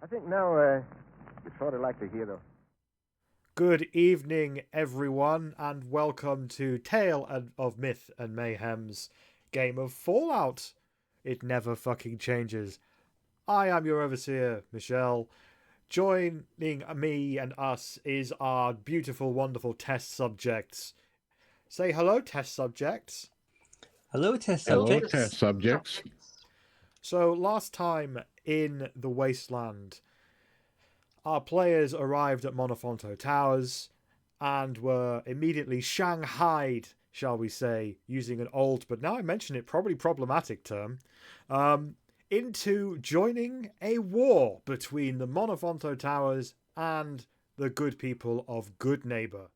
I think now we're sort of like the hero. Good evening, everyone, and welcome to Tale of Myth and Mayhem's game of Fallout. It never fucking changes. I am your overseer, Michelle. Joining me and us is our beautiful, wonderful test subjects. Say hello, test subjects. Hello, test Hello, subjects. test subjects. So, last time in the Wasteland, our players arrived at Monofonto Towers and were immediately shanghaied, shall we say, using an old, but now I mention it, probably problematic term, into joining a war between the Monofonto Towers and the good people of Good Neighbor.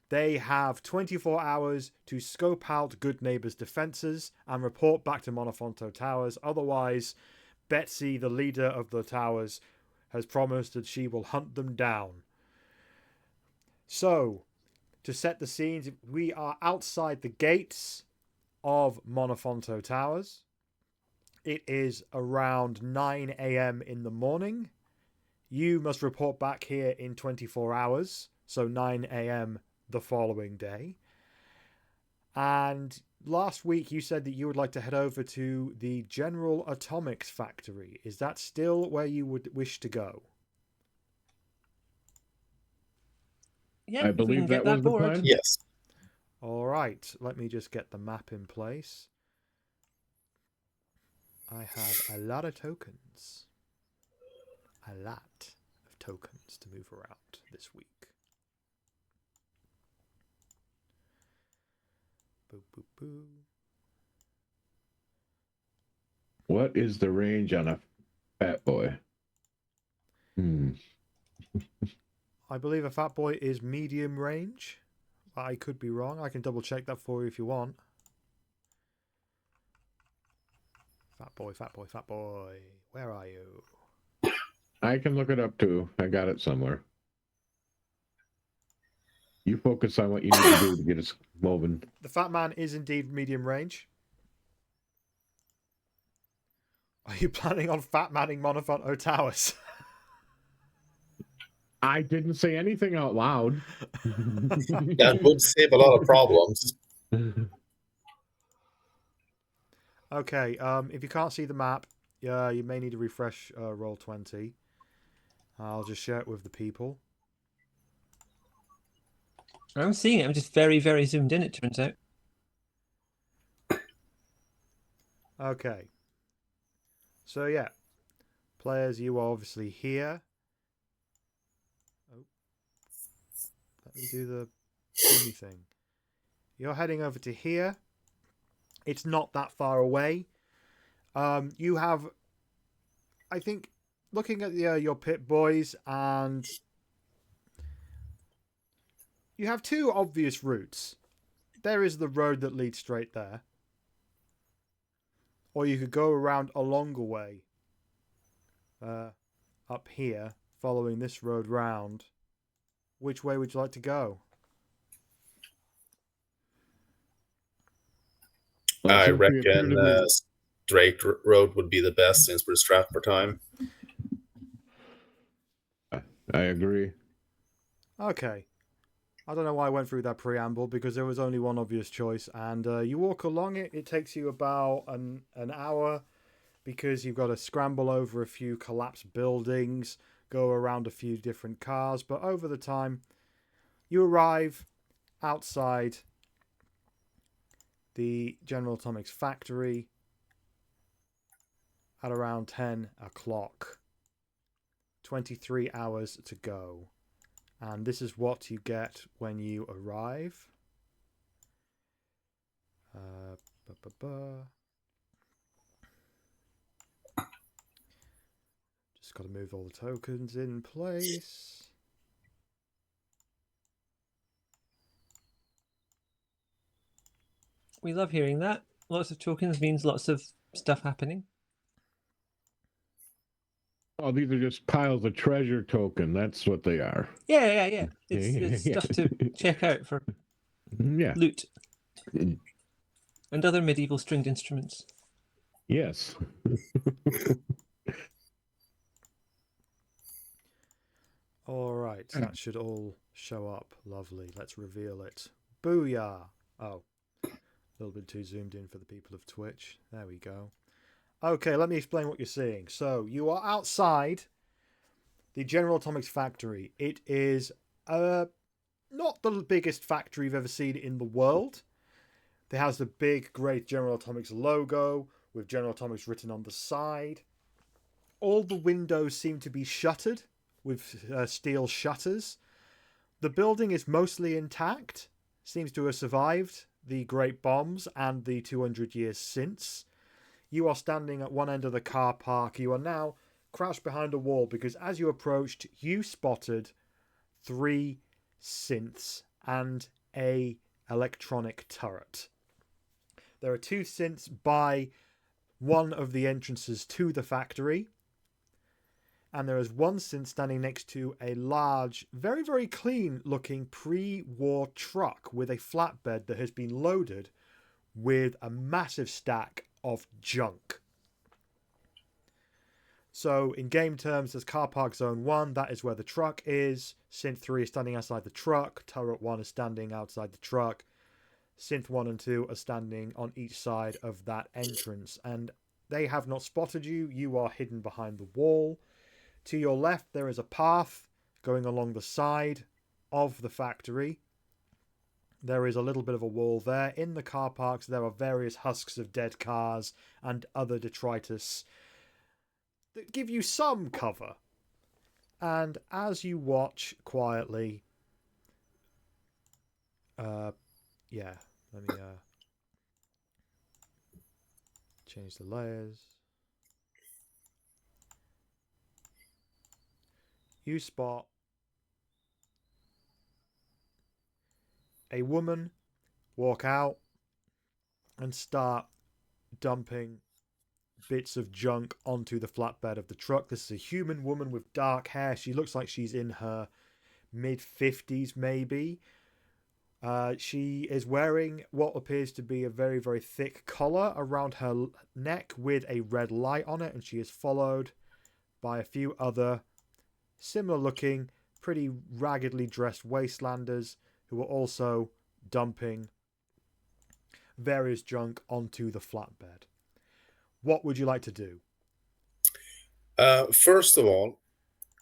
They have 24 hours to scope out Good Neighbor's defenses and report back to Monofonto Towers. Otherwise, Betsy, the leader of the towers, has promised that she will hunt them down. So, to set the scenes, we are outside the gates of Monofonto Towers. It is around 9 a.m. in the morning. You must report back here in 24 hours, so 9 a.m. the following day. And last week you said that you would like to head over to the General Atomics factory. Is that still where you would wish to go? Yeah, I if we believe can get that was the board. plan. Yes. All right, let me just get the map in place. I have a lot of tokens. A lot of tokens to move around this week. Boo, boo, boo. What is the range on a fat boy? I believe a fat boy is medium range. I could be wrong. I can double check that for you if you want. Fat boy, fat boy, fat boy. Where are you? I can look it up too. I got it somewhere. You focus on what you need to do to get us moving. The fat man is indeed medium range. Are you planning on fat manning Monofonto Towers? I didn't say anything out loud. That would save a lot of problems. Okay, if you can't see the map, you may need to refresh roll 20. I'll just share it with the people. I'm seeing it. I'm just very, very zoomed in, it turns out. Okay. So, yeah. Players, you are obviously here. Oh. Let me do the thingy thing. You're heading over to here. It's not that far away. You have, I think, looking at your pit boys, and you have two obvious routes. There is the road that leads straight there. Or you could go around a longer way. Up here, following this road round. Which way would you like to go? I reckon straight road would be the best since we're strapped for time. I agree. Okay. I don't know why I went through that preamble, because there was only one obvious choice, and you walk along it. It takes you about an hour, because you've got to scramble over a few collapsed buildings, go around a few different cars, but over the time, you arrive outside the General Atomics factory at around 10 o'clock. 23 hours to go. And this is what you get when you arrive. Just got to move all the tokens in place. We love hearing that. Lots of tokens means lots of stuff happening. Oh, these are just piles of treasure token. That's what they are. Yeah. It's Yeah. stuff to check out for loot and other medieval stringed instruments. Yes. Right, that should all show up. Lovely. Let's reveal it. Booyah! Oh, a little bit too zoomed in for the people of Twitch. There we go. Okay, let me explain what you're seeing. So, you are outside the General Atomics factory. It is not the biggest factory you've ever seen in the world. It has the big, great General Atomics logo with General Atomics written on the side. All the windows seem to be shuttered with steel shutters. The building is mostly intact. Seems to have survived the Great Bombs and the 200 years since. You are standing at one end of the car park. You are now crouched behind a wall because as you approached, you spotted 3 synths and a electronic turret. There are 2 synths by one of the entrances to the factory. And there is 1 synth standing next to a large, very, very clean looking pre-war truck with a flatbed that has been loaded with a massive stack of junk. So in game terms, there's car park zone 1, that is where the truck is. Synth 3 is standing outside the truck. Turret 1 is standing outside the truck. Synth 1 and 2 are standing on each side of that entrance. And they have not spotted you. You are hidden behind the wall. To your left, there is a path going along the side of the factory. There is a little bit of a wall there. In the car parks, there are various husks of dead cars and other detritus that give you some cover. And as you watch quietly... let me change the layers. You spot a woman walk out and start dumping bits of junk onto the flatbed of the truck. This is a human woman with dark hair. She looks like she's in her mid-50s maybe. She is wearing what appears to be a very, very thick collar around her neck with a red light on it, and she is followed by a few other similar looking, pretty raggedly dressed wastelanders who are also dumping various junk onto the flatbed. What would you like to do? First of all,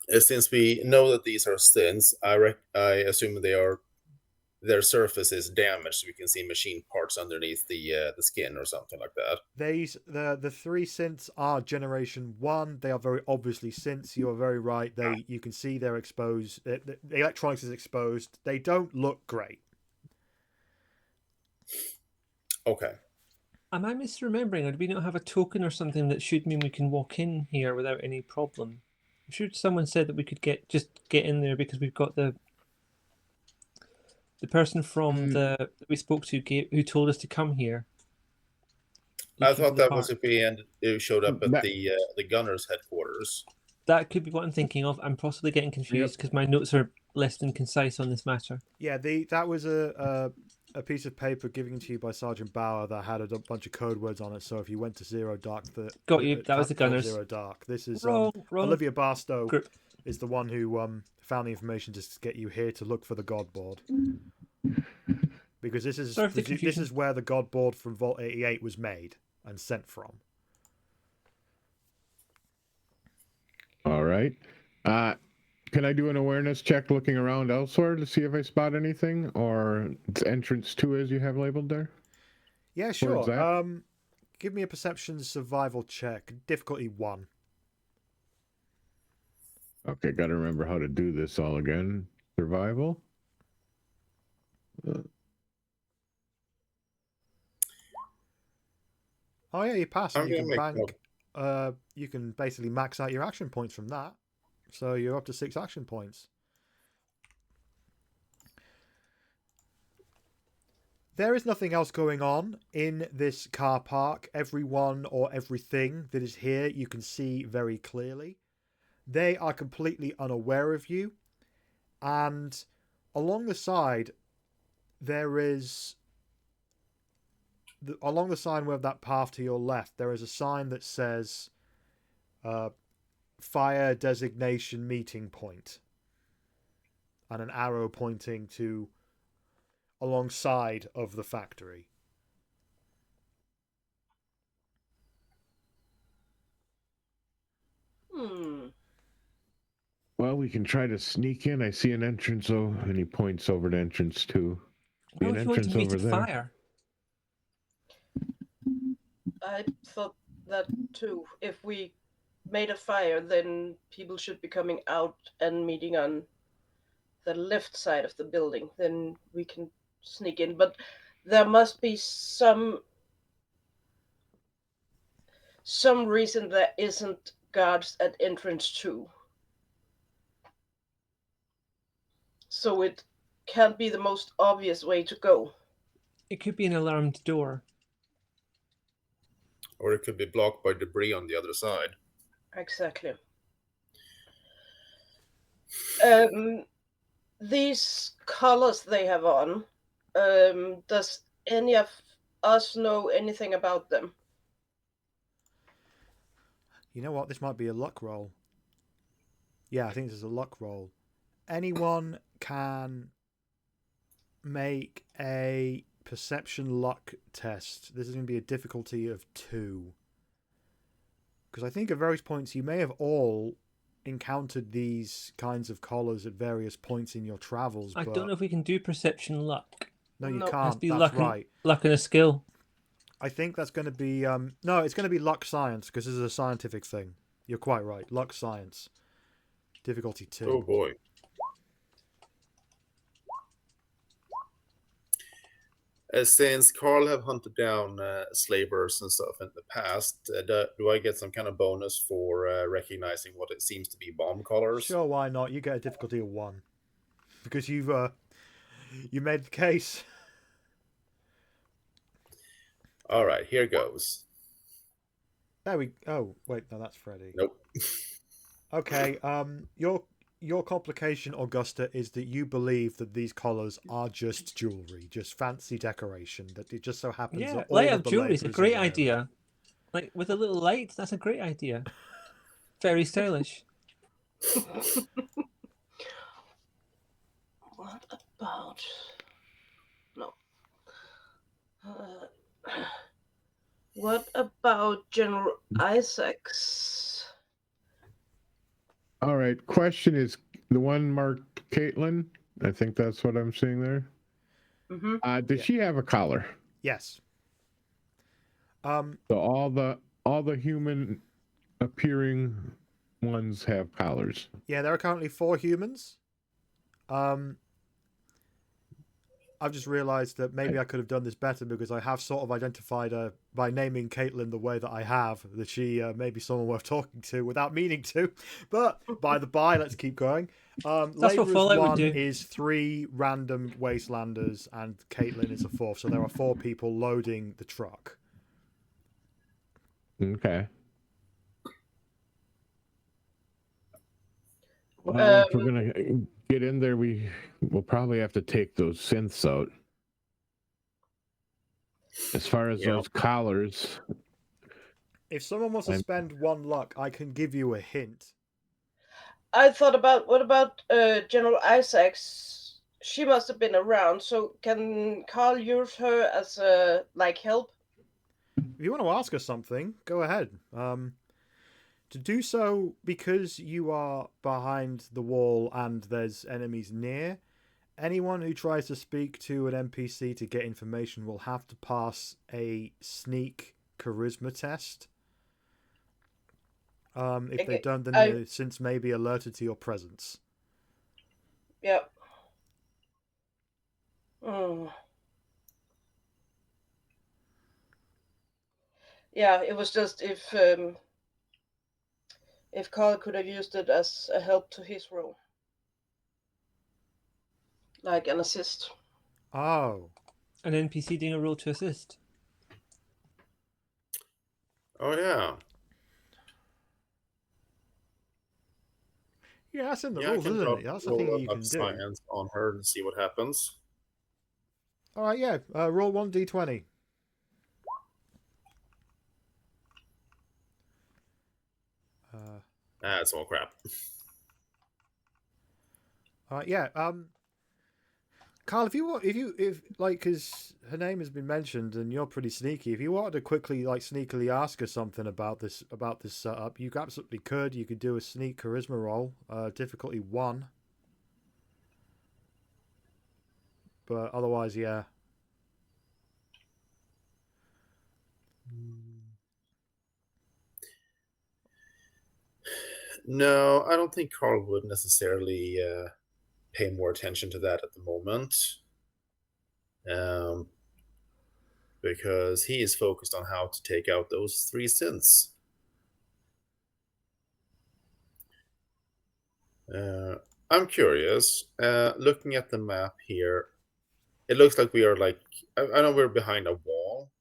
since we know that these are sins, I assume their surface is damaged, so we can see machine parts underneath the skin or something like that. The 3 synths are generation 1. They are very obviously synths. You are very right. You can see they're exposed. The electronics is exposed. They don't look great. Okay. Am I misremembering, or do we not have a token or something that should mean we can walk in here without any problem? I'm sure someone said that we could get in there because we've got the person from that we spoke to who told us to come here. I thought that was if it showed up at the gunner's headquarters. That could be what I'm thinking of. I'm possibly getting confused because my notes are less than concise on this matter. Yeah, that was a piece of paper given to you by Sergeant Bauer that had a bunch of code words on it. So if you went to Zero Dark, got you. That was the gunners. Zero Dark. This is wrong. Olivia Barstow is the one who found the information just to get you here to look for the God board. Because this is where the God board from Vault 88 was made and sent from. All right. Can I do an awareness check looking around elsewhere to see if I spot anything? Or it's entrance 2 as you have labeled there? Yeah, sure. Give me a perception survival check. Difficulty 1. Okay, got to remember how to do this all again. Survival. Oh yeah, you pass. You can basically max out your action points from that. So you're up to 6 action points. There is nothing else going on in this car park. Everyone or everything that is here you can see very clearly. They are completely unaware of you. And along the side, there is... along the sign with that path to your left, there is a sign that says Fire Designation Meeting Point. and an arrow pointing to alongside of the factory. Well, we can try to sneak in. I see an entrance, and he points over to entrance 2. Why would you want to meet a there. fire? I thought that too. If we made a fire, then people should be coming out and meeting on the left side of the building. Then we can sneak in. But there must be some reason there isn't guards at entrance 2. So it can't be the most obvious way to go. It could be an alarmed door. Or it could be blocked by debris on the other side. Exactly. These colors they have on, does any of us know anything about them? You know what? This might be a luck roll. Yeah, I think this is a luck roll. Anyone can make a perception luck test. This is going to be a difficulty of 2. Because I think at various points you may have all encountered these kinds of collars at various points in your travels. I don't know if we can do perception luck. No, you No. can't. Must be That's luck right. luck and a skill. I think that's going to be... no, it's going to be luck science, because this is a scientific thing. You're quite right. Luck science. Difficulty 2. Oh boy. Since Carl have hunted down slavers and stuff in the past, do I get some kind of bonus for recognizing what it seems to be bomb collars? Sure, why not? You get a difficulty of 1. Because you made the case. All right, here goes. There we... Oh, wait, no, that's Freddy. Nope. Okay, your complication, Augusta, is that you believe that these collars are just jewelry, just fancy decoration, that it just so happens Yeah, that all light of up the jewelry is a labourers great are wearing. idea. Like with a little light, that's a great idea. Very stylish. What about... No. What about General Isaacs? All right. Question is the one marked Caitlin. I think that's what I'm seeing there. Mm-hmm. Did she have a collar? Yes. So all the human appearing ones have collars. Yeah, there are currently 4 humans. I've just realised that maybe I could have done this better because I have sort of identified her by naming Caitlin the way that I have, that she may be someone worth talking to without meaning to. But by the by, let's keep going. what Labourers Fallout would 1 do. is 3 random wastelanders and Caitlin is a 4th. So there are 4 people loading the truck. Okay. Well, if we're gonna get in there, we'll probably have to take those synths out. As far as those collars, If someone wants to spend 1 luck, I can give you a hint. I thought about, what about General Isaacs? She must have been around, so can Carl use her as help? If you want to ask her something, go ahead. To do so, because you are behind the wall and there's enemies near, anyone who tries to speak to an NPC to get information will have to pass a sneak charisma test. If they don't, then the synths may be alerted to your presence. Yep. Yeah, it was just if Carl could have used it as a help to his role. Like an assist. Oh. An NPC doing a role to assist. Oh yeah. Yeah, that's in the Yeah, rules, isn't it? That's the thing that you can do. Science on her and see what happens. Alright, yeah. Roll 1d20. That's all crap. Yeah. Carl, if like, because her name has been mentioned and you're pretty sneaky, if you wanted to quickly, like, sneakily ask her something about this setup, you absolutely could. You could do a sneak charisma roll, difficulty 1. But otherwise, yeah. No, I don't think Carl would necessarily pay more attention to that at the moment. Because he is focused on how to take out those 3 synths. I'm curious. Looking at the map here, it looks like we are like, I know we're behind a wall.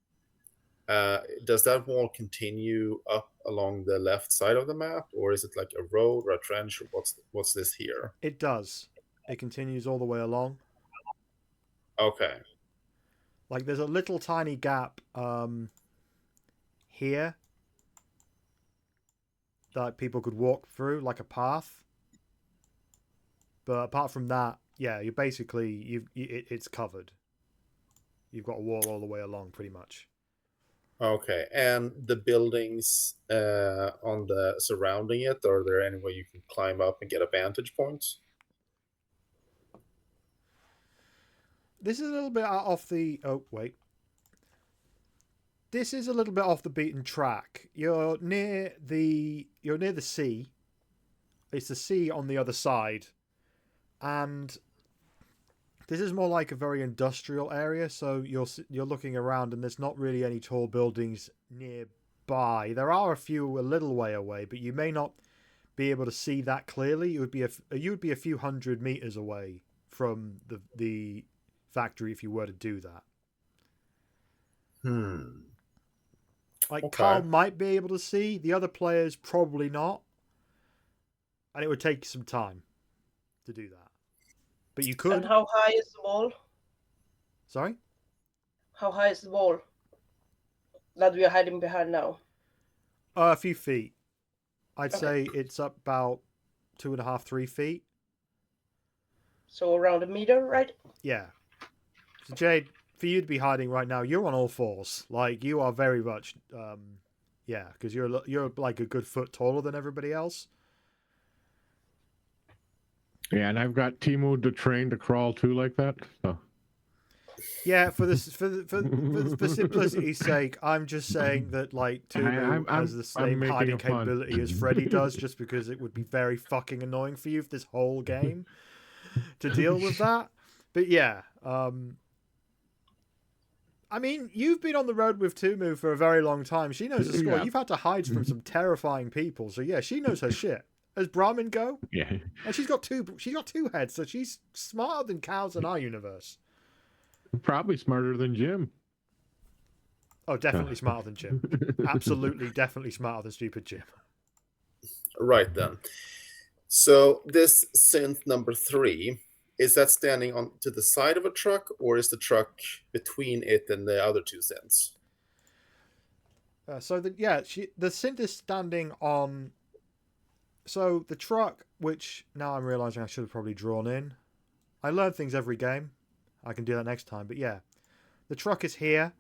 Does that wall continue up along the left side of the map, or is it like a road or a trench, or what's this here? It does. It continues all the way along. Okay. Like, there's a little tiny gap here that people could walk through, like a path. But apart from that, yeah, you're basically it's covered. You've got a wall all the way along, pretty much. Okay, and the buildings on the surrounding it, are there any way you can climb up and get a vantage point? This is a little bit off the. Oh wait. This is a little bit off the beaten track. You're near the sea. It's the sea on the other side, and this is more like a very industrial area. So you're looking around, and there's not really any tall buildings nearby. There are a few a little way away, but you may not be able to see that clearly. You would be a few hundred meters away from the factory if you were to do that. Like, Okay. Carl might be able to see, the other players probably not. And it would take some time to do that. But you could. And how high is the wall? Sorry? How high is the wall that we are hiding behind now? A few feet. I'd say it's up about 2.5, 3 feet. So around a meter, right? Yeah. So Jade, for you to be hiding right now, you're on all fours. Like, you are very much, yeah, because you're like a good foot taller than everybody else. Yeah, and I've got Timo to train to crawl too, like that. So. Yeah, for simplicity's sake, I'm just saying that, like, Timo has the same hiding capability as Freddy does, just because it would be very fucking annoying for you for this whole game to deal with that. But yeah, I mean, you've been on the road with Tumu for a very long time. She knows the score. Yeah. You've had to hide from some terrifying people, so yeah, she knows her shit. As Brahmin go, Yeah. and she's got two heads, so she's smarter than cows in our universe. Probably smarter than Jim. Oh, definitely smarter than Jim. Absolutely, definitely smarter than stupid Jim. Right then. So this synth number 3, is that standing on to the side of a truck, or is the truck between it and the other 2 synths? So the synth is standing on. So the truck, which now I'm realizing I should have probably drawn in. I learn things every game. I can do that next time. But yeah, the truck is here.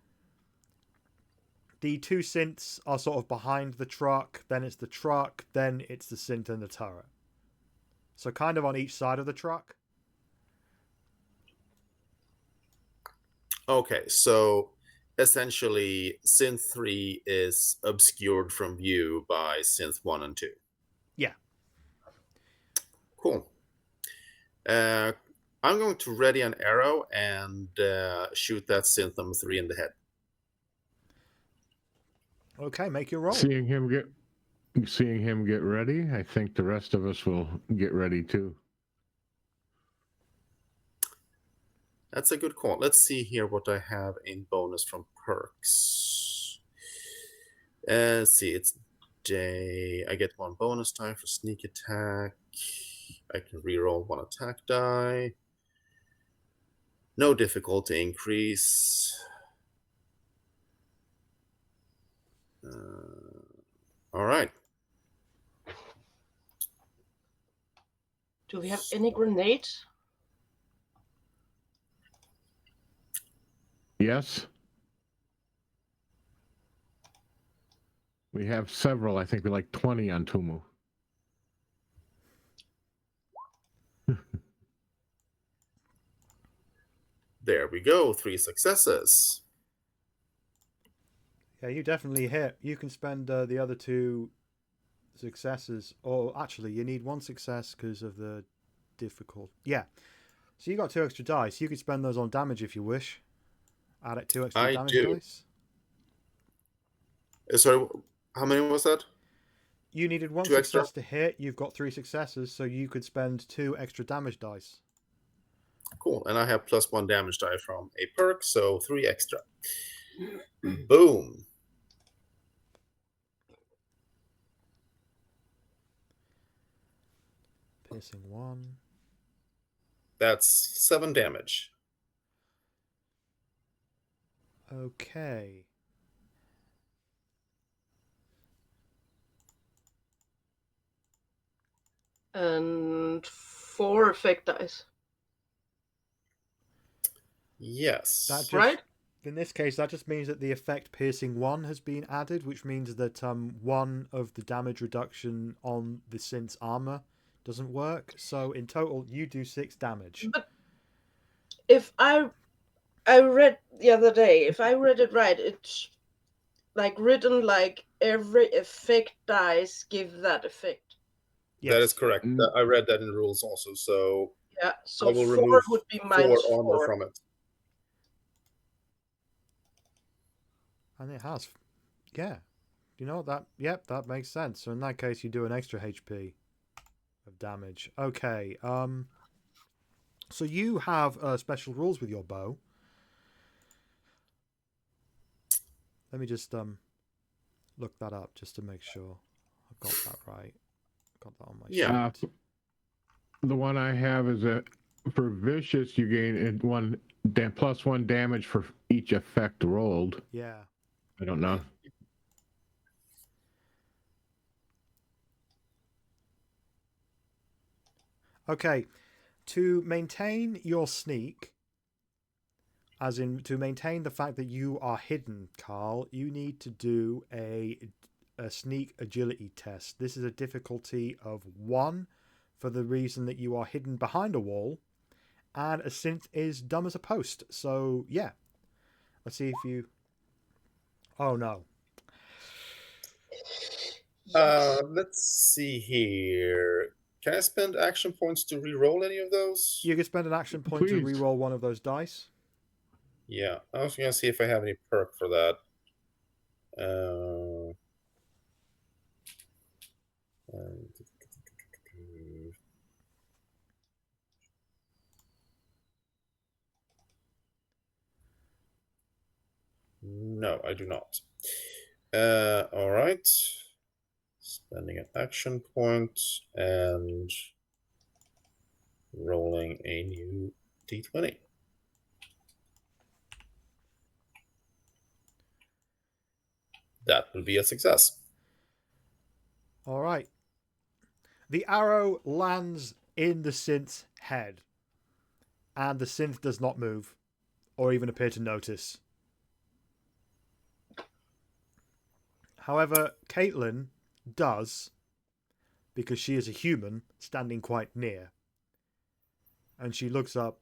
The 2 synths are sort of behind the truck. Then it's the truck. Then it's the synth and the turret. So kind of on each side of the truck. Okay, so essentially synth 3 is obscured from view by synth 1 and 2. Yeah. Cool. I'm going to ready an arrow and shoot that synth number 3 in the head. Okay, make your roll. Seeing him get ready, I think the rest of us will get ready too. That's a good call. Let's see here what I have in bonus from perks. Let's see, it's day. I get 1 bonus die for sneak attack. I can reroll 1 attack die. No difficulty increase. All right. Do we have any grenades? Yes. We have several. I think we're like 20 on Tumu. There we go. 3 successes. Yeah, you definitely hit. You can spend the other 2 successes, or actually, you need 1 success because of the difficult. Yeah. So you got 2 extra dice. You could spend those on damage if you wish. Add it 2 extra damage dice. Sorry, how many was that? You needed 1 2 success extra? to hit. You've got 3 successes, so you could spend 2 extra damage dice. Cool. And I have +1 damage die from a perk, so 3 extra. Boom. Piercing 1. That's 7 damage. Okay. And 4 effect dice. Yes. That just, right? In this case, that just means that the effect piercing 1 has been added, which means that 1 of the damage reduction on the synth's armor doesn't work. So in total, you do 6 damage. But if I read the other day, if I read it right, it's like written like every effect dice give that effect. Yes. That is correct. I read that in the rules also. So Yeah, I so will 4 remove would be 4 minus armor 4. from it. And it has. Yeah. You know that? Yep, that makes sense. So in that case, you do an extra HP of damage. Okay. So you have special rules with your bow. Let me just look that up just to make sure I've got that right. Got that on my sheet. The one I have is for vicious, you gain +1 damage for each effect rolled. Yeah. I don't know. Okay. To maintain your sneak, as in to maintain the fact that you are hidden, Carl, you need to do a sneak agility test. This is a difficulty of 1 for the reason that you are hidden behind a wall, and a synth is dumb as a post. So yeah, let's see if you. Oh no. Let's see here. Can I spend action points to re-roll any of those? You can spend an action point to Please. re-roll 1 of those dice. Yeah, I was gonna see if I have any perk for that. No, I do not. All right. Spending an action point and rolling a new d20. That will be a success. All right. The arrow lands in the synth's head, and the synth does not move, or even appear to notice. However, Caitlin does, because she is a human standing quite near. And she looks up,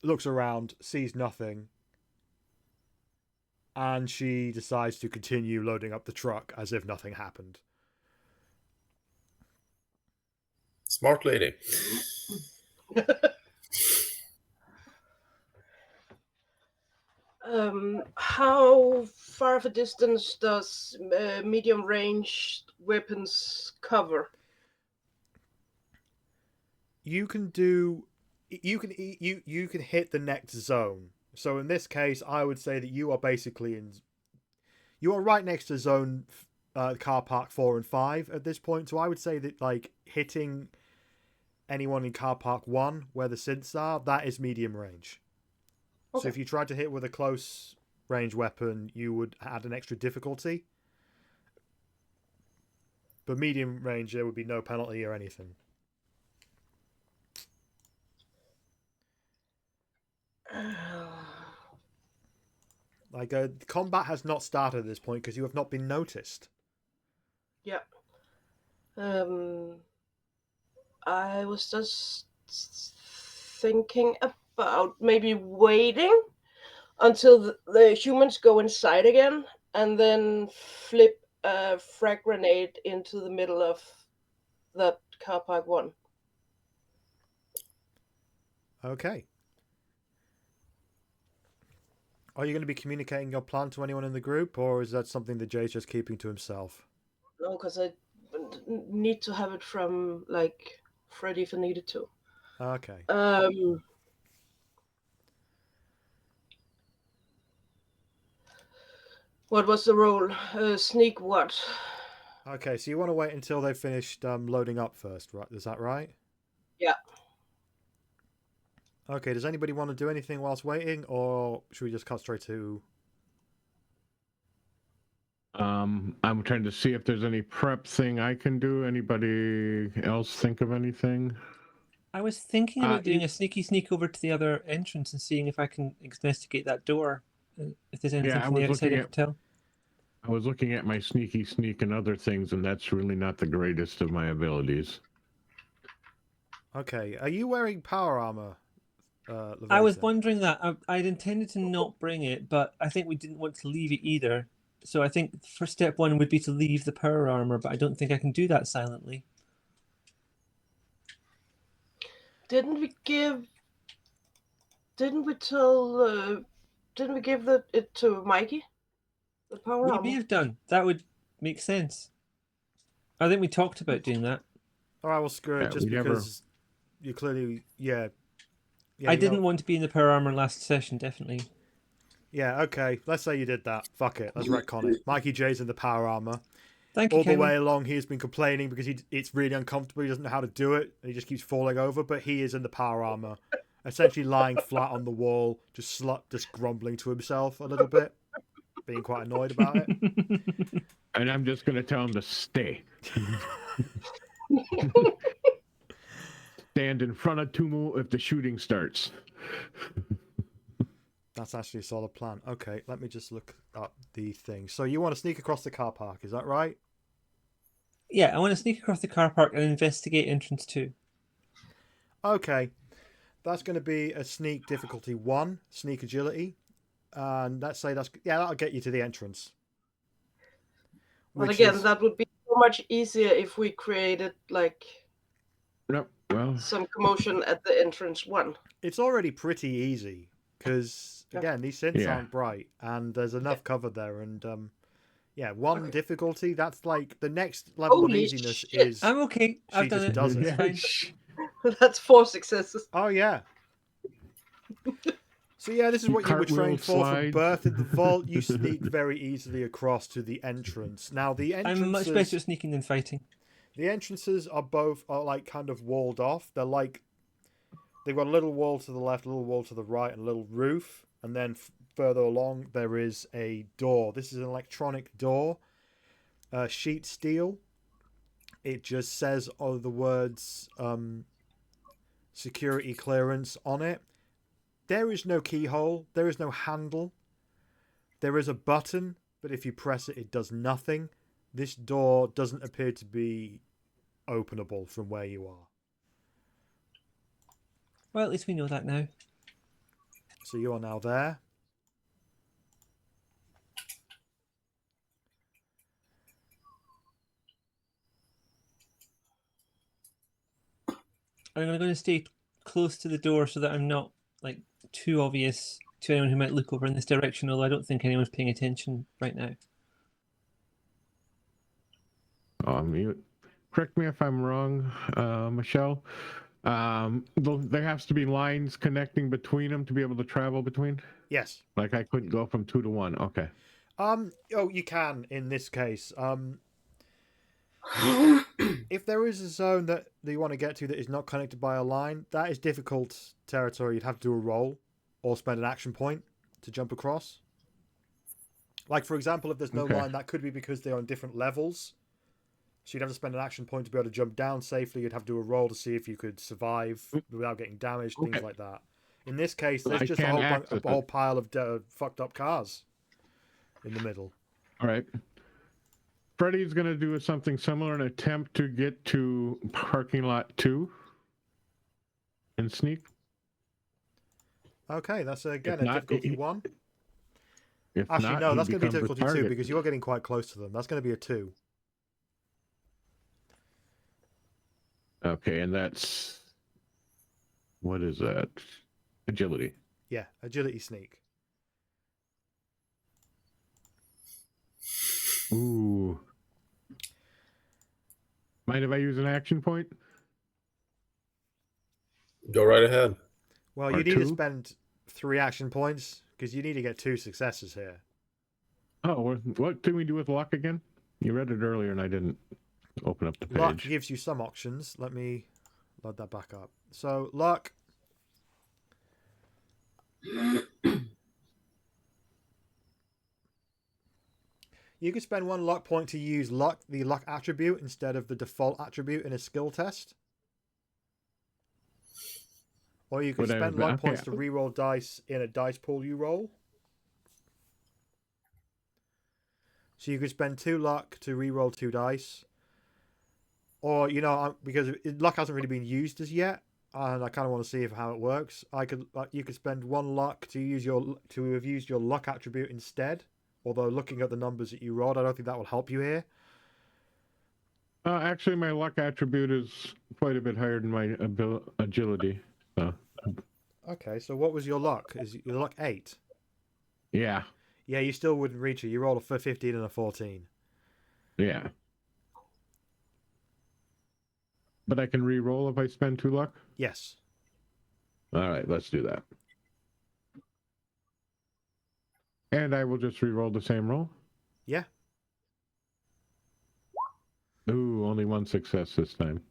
looks around, sees nothing, and she decides to continue loading up the truck as if nothing happened. Smart lady. How far of a distance does medium range weapons cover? You can hit the next zone. So in this case, I would say that you are basically you are right next to zone car park 4 and 5 at this point. So I would say that like hitting anyone in car park 1 where the synths are, that is medium range. Okay. So if you tried to hit with a close range weapon, you would add an extra difficulty. But medium range, there would be no penalty or anything. Like, combat has not started at this point because you have not been noticed. Yeah. I was just thinking about maybe waiting until the humans go inside again, and then flip a frag grenade into the middle of that car park one. Okay. Are you going to be communicating your plan to anyone in the group, or is that something that Jay's just keeping to himself? No, because I need to have it from, like, Freddy if I needed to. Okay. What was the role? Sneak what? Okay, so you want to wait until they've finished loading up first, right? Is that right? Yeah. Okay, does anybody want to do anything whilst waiting, or should we just cut straight to... I'm trying to see if there's any prep thing I can do. Anybody else think of anything? I was thinking about doing a sneaky sneak over to the other entrance and seeing if I can investigate that door. If there's anything from the outside I can tell. I was looking at my sneaky sneak and other things, and that's really not the greatest of my abilities. Okay, are you wearing power armor, Lavaita? I was wondering that. I'd intended to not bring it, but I think we didn't want to leave it either. So I think first step one would be to leave the power armor, but I don't think I can do that silently. Didn't we give it to Mikey? The power armor? We may have done. That would make sense. I think we talked about doing that. All right, well, screw it, just because you clearly, yeah, I didn't want to be in the power armor last session, definitely. Yeah, okay. Let's say you did that. Fuck it. Let's retcon it. Mikey J's in the power armor. Thank you, All the way along, he's been complaining because it's really uncomfortable. He doesn't know how to do it. And he just keeps falling over. But he is in the power armor, essentially lying flat on the wall, just grumbling to himself a little bit, being quite annoyed about it. And I'm just going to tell him to stay. Stand in front of Tumu if the shooting starts. That's actually a solid plan. Okay, let me just look up the thing. So you want to sneak across the car park, is that right? Yeah, I want to sneak across the car park and investigate entrance 2. Okay, that's going to be a sneak difficulty 1, sneak agility. And let's say that'll get you to the entrance. But again, that would be so much easier if we created, like, some commotion at the entrance 1. It's already pretty easy. Because, again, these synths aren't bright, and there's enough cover there, and, 1 difficulty, that's like, the next level of easiness is... I'm okay, I've done it. Does it. Fine. That's 4 successes. Oh, yeah. So, yeah, this is what you were trained for from birth in the vault. You sneak very easily across to the entrance. Now, the entrances... I'm much better at sneaking than fighting. The entrances are like, kind of walled off. They're like... They've got a little wall to the left, a little wall to the right, and a little roof. And then further along, there is a door. This is an electronic door. Sheet steel. It just says the words security clearance on it. There is no keyhole. There is no handle. There is a button, but if you press it, it does nothing. This door doesn't appear to be openable from where you are. Well, at least we know that now. So you are now there. I'm going to stay close to the door so that I'm not, like, too obvious to anyone who might look over in this direction, although I don't think anyone's paying attention right now. Correct me if I'm wrong, Michelle. There has to be lines connecting between them to be able to travel between? Yes. Like I couldn't go from 2 to 1. Okay. You can in this case. If there is a zone that you want to get to that is not connected by a line, that is difficult territory. You'd have to do a roll or spend an action point to jump across. Like, for example, if there's no line, that could be because they're on different levels. So you'd have to spend an action point to be able to jump down safely. You'd have to do a roll to see if you could survive without getting damaged, things like that. In this case, there's just a whole pile of fucked up cars in the middle. All right. Freddy's going to do something similar, an attempt to get to parking lot 2 and sneak. Okay, that's again a difficulty 1. Actually, no, that's going to be difficulty 2 because you're getting quite close to them. That's going to be a 2. Okay, and that's... What is that? Agility. Yeah, agility sneak. Ooh. Mind if I use an action point? Go right ahead. Well, you need to spend 3 action points because you need to get 2 successes here. Oh, what can we do with luck again? You read it earlier and I didn't open up the page. Luck gives you some options. Let me load that back up. So, luck. You could spend 1 luck point to use the luck attribute instead of the default attribute in a skill test. Or you could spend luck points to reroll dice in a dice pool you roll. So you could spend 2 luck to reroll 2 dice. Or, because luck hasn't really been used as yet, and I kind of want to see how it works. You could spend 1 luck to have used your luck attribute instead. Although looking at the numbers that you rolled, I don't think that will help you here. Actually, my luck attribute is quite a bit higher than my agility. So. Okay, so what was your luck? Is your luck 8? Yeah. Yeah, you still wouldn't reach it. You rolled a 15 and a 14. Yeah. But I can re-roll if I spend 2 luck? Yes. All right, let's do that. And I will just re-roll the same roll? Yeah. Ooh, only 1 success this time.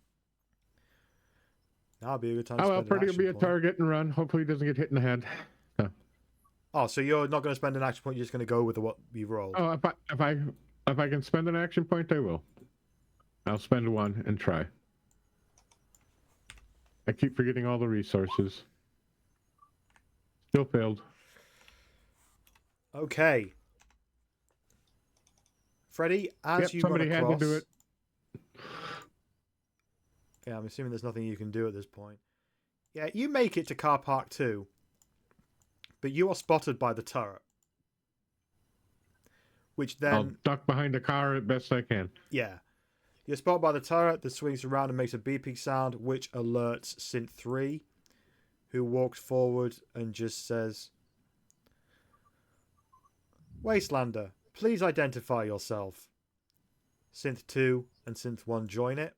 That'll be a good time to spend well, an Freddy will action be a point. target and run. Hopefully he doesn't get hit in the head. Oh, so you're not going to spend an action point, you're just going to go with what you rolled? Oh, if I can spend an action point, I will. I'll spend 1 and try. I keep forgetting all the resources. Still failed. Okay. Freddy, as you run across... Somebody had to do it. Yeah, I'm assuming there's nothing you can do at this point. Yeah, you make it to car park 2, but you are spotted by the turret. Which then... I'll duck behind the car as best I can. Yeah. You're spotted by the turret that swings around and makes a beeping sound, which alerts Synth 3, who walks forward and just says, Wastelander, please identify yourself. Synth 2 and Synth 1 join it.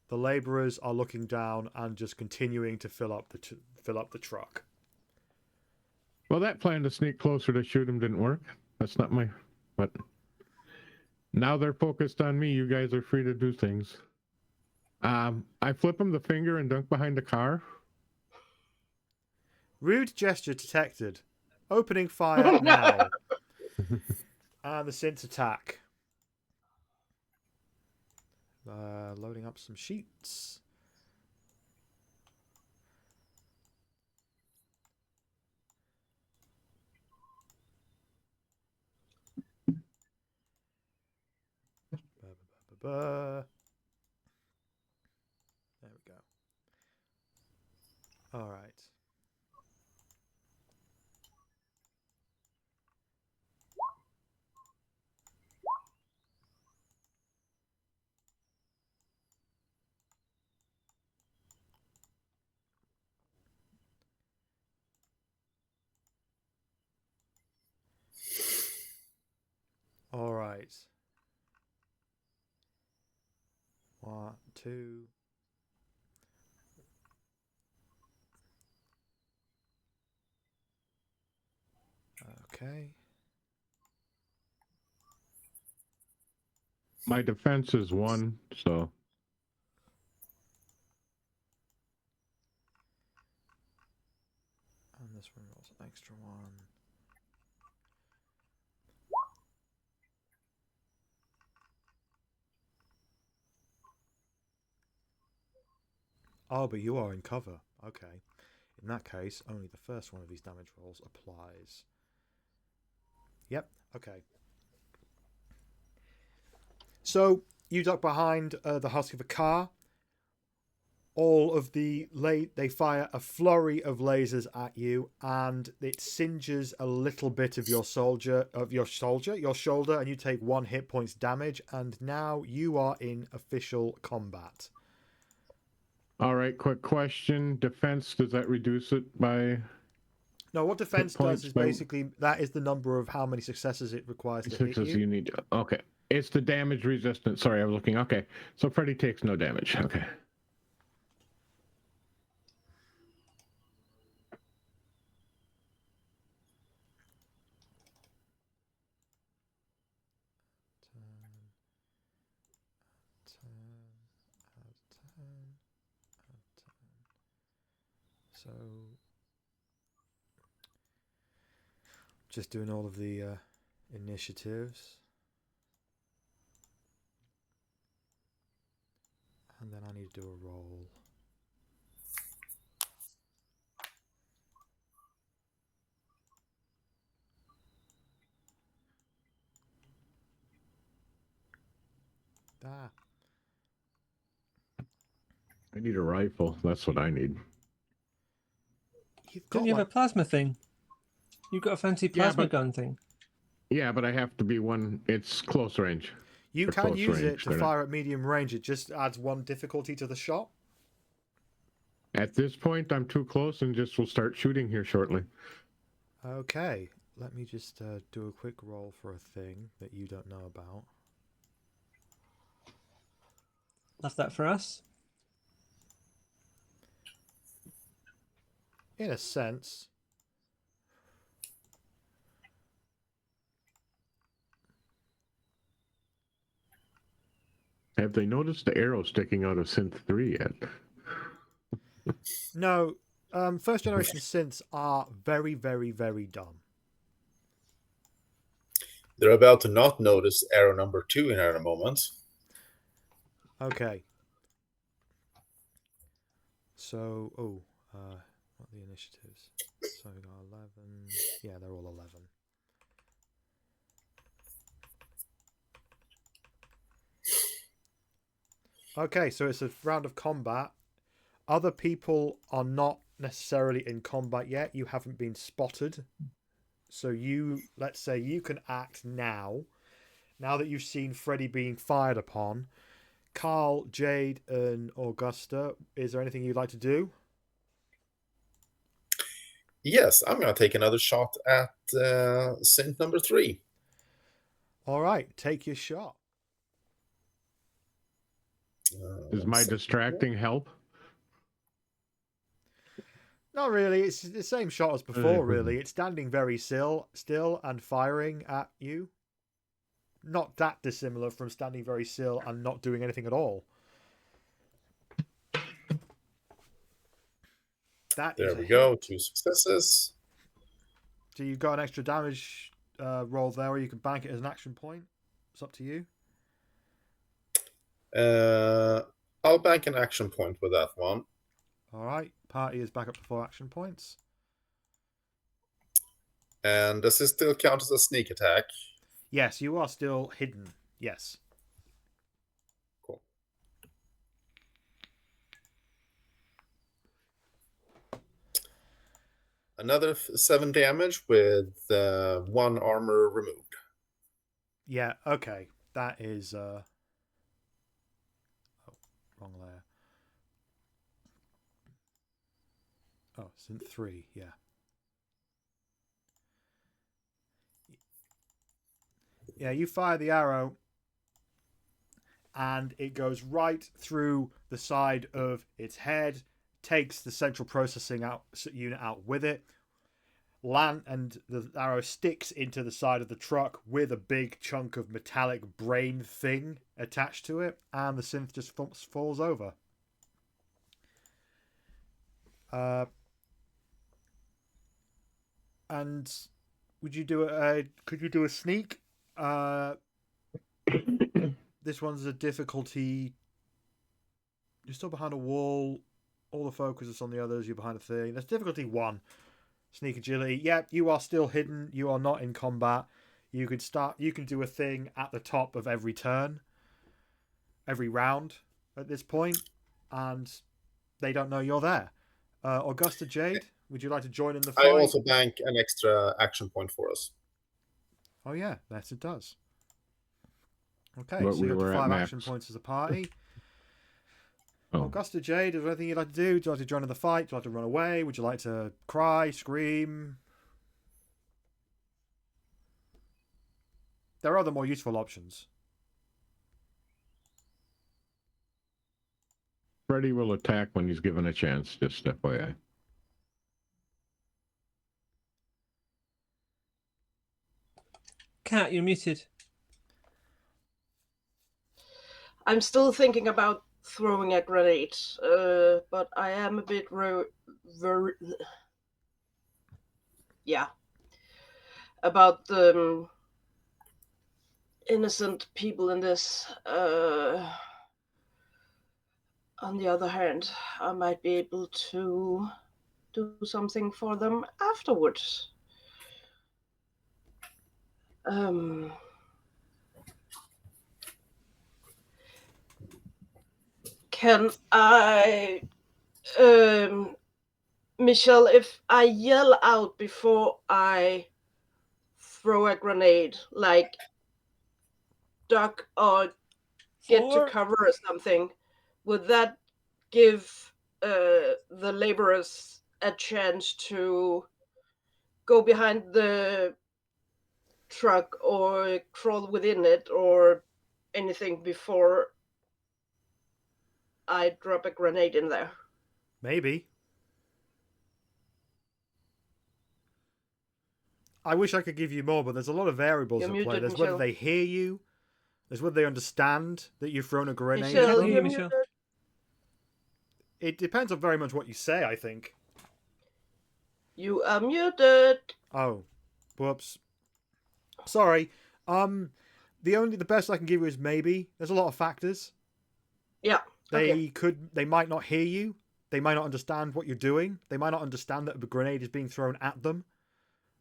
The labourers are looking down and just continuing to fill up the truck. Well, that plan to sneak closer to shoot him didn't work. That's not my... But now they're focused on me. You guys are free to do things. I flip him the finger and dunk behind the car. Rude gesture detected. Opening fire now. And the synths attack. Loading up some sheets. There we go. All right. All right. 1, 2. Okay. My defense is 1, so... And this one rolls an extra 1. Oh, but you are in cover. Okay. In that case, only the first one of these damage rolls applies. Yep. Okay. So you duck behind the husk of a car. All of they fire a flurry of lasers at you, and it singes a little bit of your shoulder, and you take 1 hit points damage. And now you are in official combat. All right, quick question. Defense, does that reduce it by No, what defense does is by basically that is the number of how many successes it requires to hit successes you. you need? Okay. It's the damage resistance. Sorry, I was looking. Okay. So Freddy takes no damage. Okay. So, just doing all of the initiatives. And then I need to do a roll. Ah. I need a rifle. That's what I need. You've got Don't you have like... a plasma thing? You've got a fancy plasma gun thing. Yeah, but I have to be one. It's close range. You or can close use it range. to They're fire at medium range. It just adds 1 difficulty to the shot. At this point, I'm too close and just will start shooting here shortly. Okay. Let me just do a quick roll for a thing that you don't know about. Left that for us. In a sense. Have they noticed the arrow sticking out of Synth 3 yet? No. First generation synths are very, very, very dumb. They're about to not notice arrow number 2 in a moment. Okay. So, what are the initiatives? So we got 11. Yeah, they're all 11. Okay, so it's a round of combat. Other people are not necessarily in combat yet. You haven't been spotted. So let's say you can act now. Now that you've seen Freddy being fired upon. Carl, Jade, and Augusta, is there anything you'd like to do? Yes, I'm going to take another shot at synth number 3. All right, take your shot. Does my distracting help? Not really. It's the same shot as before, really. It's standing very still and firing at you. Not that dissimilar from standing very still and not doing anything at all. There we go. 2 successes. So you've got an extra damage roll there, or you can bank it as an action point. It's up to you. I'll bank an action point with that one. All right. Party is back up to 4 action points. And does this still count as a sneak attack? Yes, you are still hidden. Yes. Cool. Another 7 damage with 1 armor removed. Yeah, okay. That is... Oh, wrong layer. Oh, it's in 3, yeah. Yeah, you fire the arrow, and it goes right through the side of its head, takes the central processing unit out with it, and the arrow sticks into the side of the truck with a big chunk of metallic brain thing attached to it, and the synth just falls over. And could you do a sneak? This one's a difficulty. You're still behind a wall. All the focus is on the others. You're behind a thing. That's difficulty 1. Sneak agility. Yep, you are still hidden. You are not in combat. You can do a thing at the top of every turn, every round at this point, and they don't know you're there. Augusta, Jade, would you like to join in the fight? I also bank an extra action point for us. Oh yeah, yes it does. Okay, But so we you have were 5 at action max. points as a party. Oh. Augusta, Jade, is there anything you'd like to do? Would you like to join in the fight? Would you like to run away? Would you like to cry, scream? There are other more useful options. Freddy will attack when he's given a chance, just FYI. Cat, you're muted. I'm still thinking about throwing a grenade, but I am a bit about the innocent people in this. On the other hand, I might be able to do something for them afterwards. Can I, Michelle, if I yell out before I throw a grenade, like duck or get to cover or something, would that give the laborers a chance to go behind the truck or crawl within it or anything before I drop a grenade in there? Maybe. I wish I could give you more, but there's a lot of variables You're at play. muted, There's Michelle. whether they hear you. There's whether they understand that you've thrown a grenade Michelle, at them. hear you're Michelle. muted. It depends on very much what you say, I think. You are muted. Oh, whoops. Sorry. The best I can give you is maybe. There's a lot of factors. Yeah. They might not hear you. They might not understand what you're doing. They might not understand that a grenade is being thrown at them.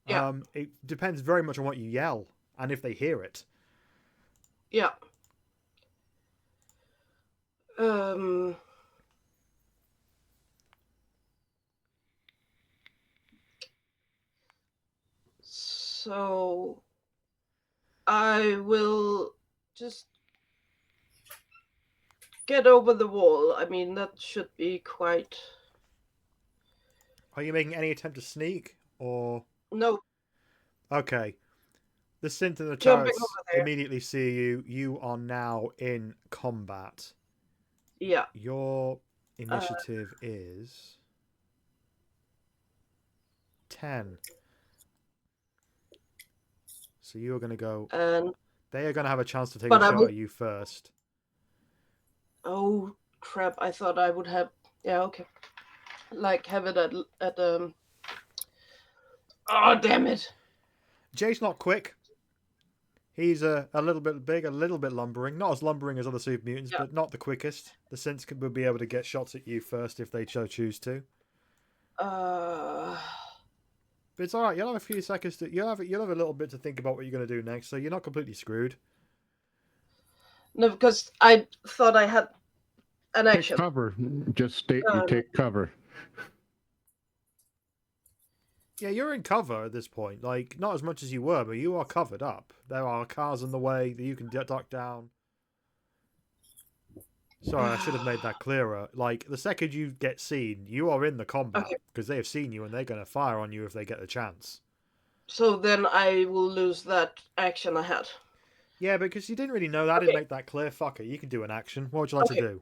Yeah. It depends very much on what you yell and if they hear it. Yeah. So I will just get over the wall. I mean, that should be quite... Are you making any attempt to sneak or... No. Okay. The synth and the Jumping turrets over there. immediately see you. You are now in combat. Yeah. Your initiative is 10. So you're going to go... And They are going to have a chance to take But a I shot will- at you first. oh crap! I thought I would have. Yeah. Okay. Like have it at Oh damn it! Jay's not quick. He's a little bit big, a little bit lumbering. Not as lumbering as other super mutants, Yeah. but not the quickest. The synths would be able to get shots at you first if they choose to. Uh. But it's all right. You'll have a few seconds to. You'll have a little bit to think about what you're going to do next, so you're not completely screwed. No, because I thought I had an Take action. cover. Just state you take cover. Yeah, you're in cover at this point. Like, not as much as you were, but you are covered up. There are cars in the way that you can duck down. Sorry, I should have made that clearer. Like, the second you get seen, you are in the combat because they have seen you and they're going to fire on you if they get the chance. So then I will lose that action I had. Yeah, because you didn't really know that. I didn't make that clear. Fuck it. You can do an action. What would you like to do?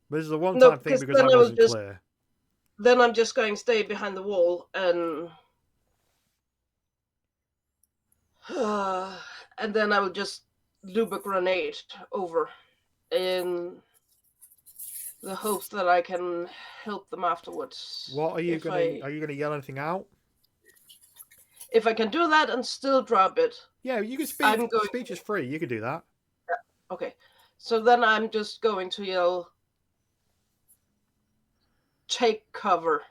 But this is a one-time thing because I wasn't clear. Then I'm just going to stay behind the wall and then I will just loop a grenade over in the hopes that I can help them afterwards. What are you gonna? Are you gonna yell anything out? If I can do that and still drop it. Yeah, you can speak. Speech is free. You can do that. Yeah. Okay. So then I'm just going to yell, take cover.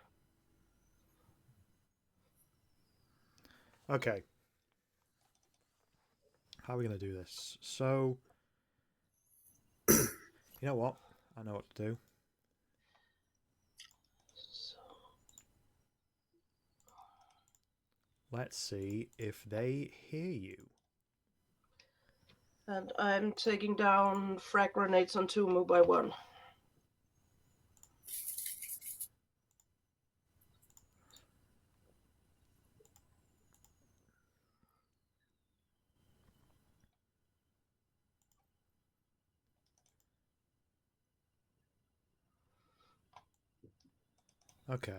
Okay. How are we going to do this? So, you know what? I know what to do. Let's see if they hear you. And I'm taking down frag grenades on Tumu by 1. Okay.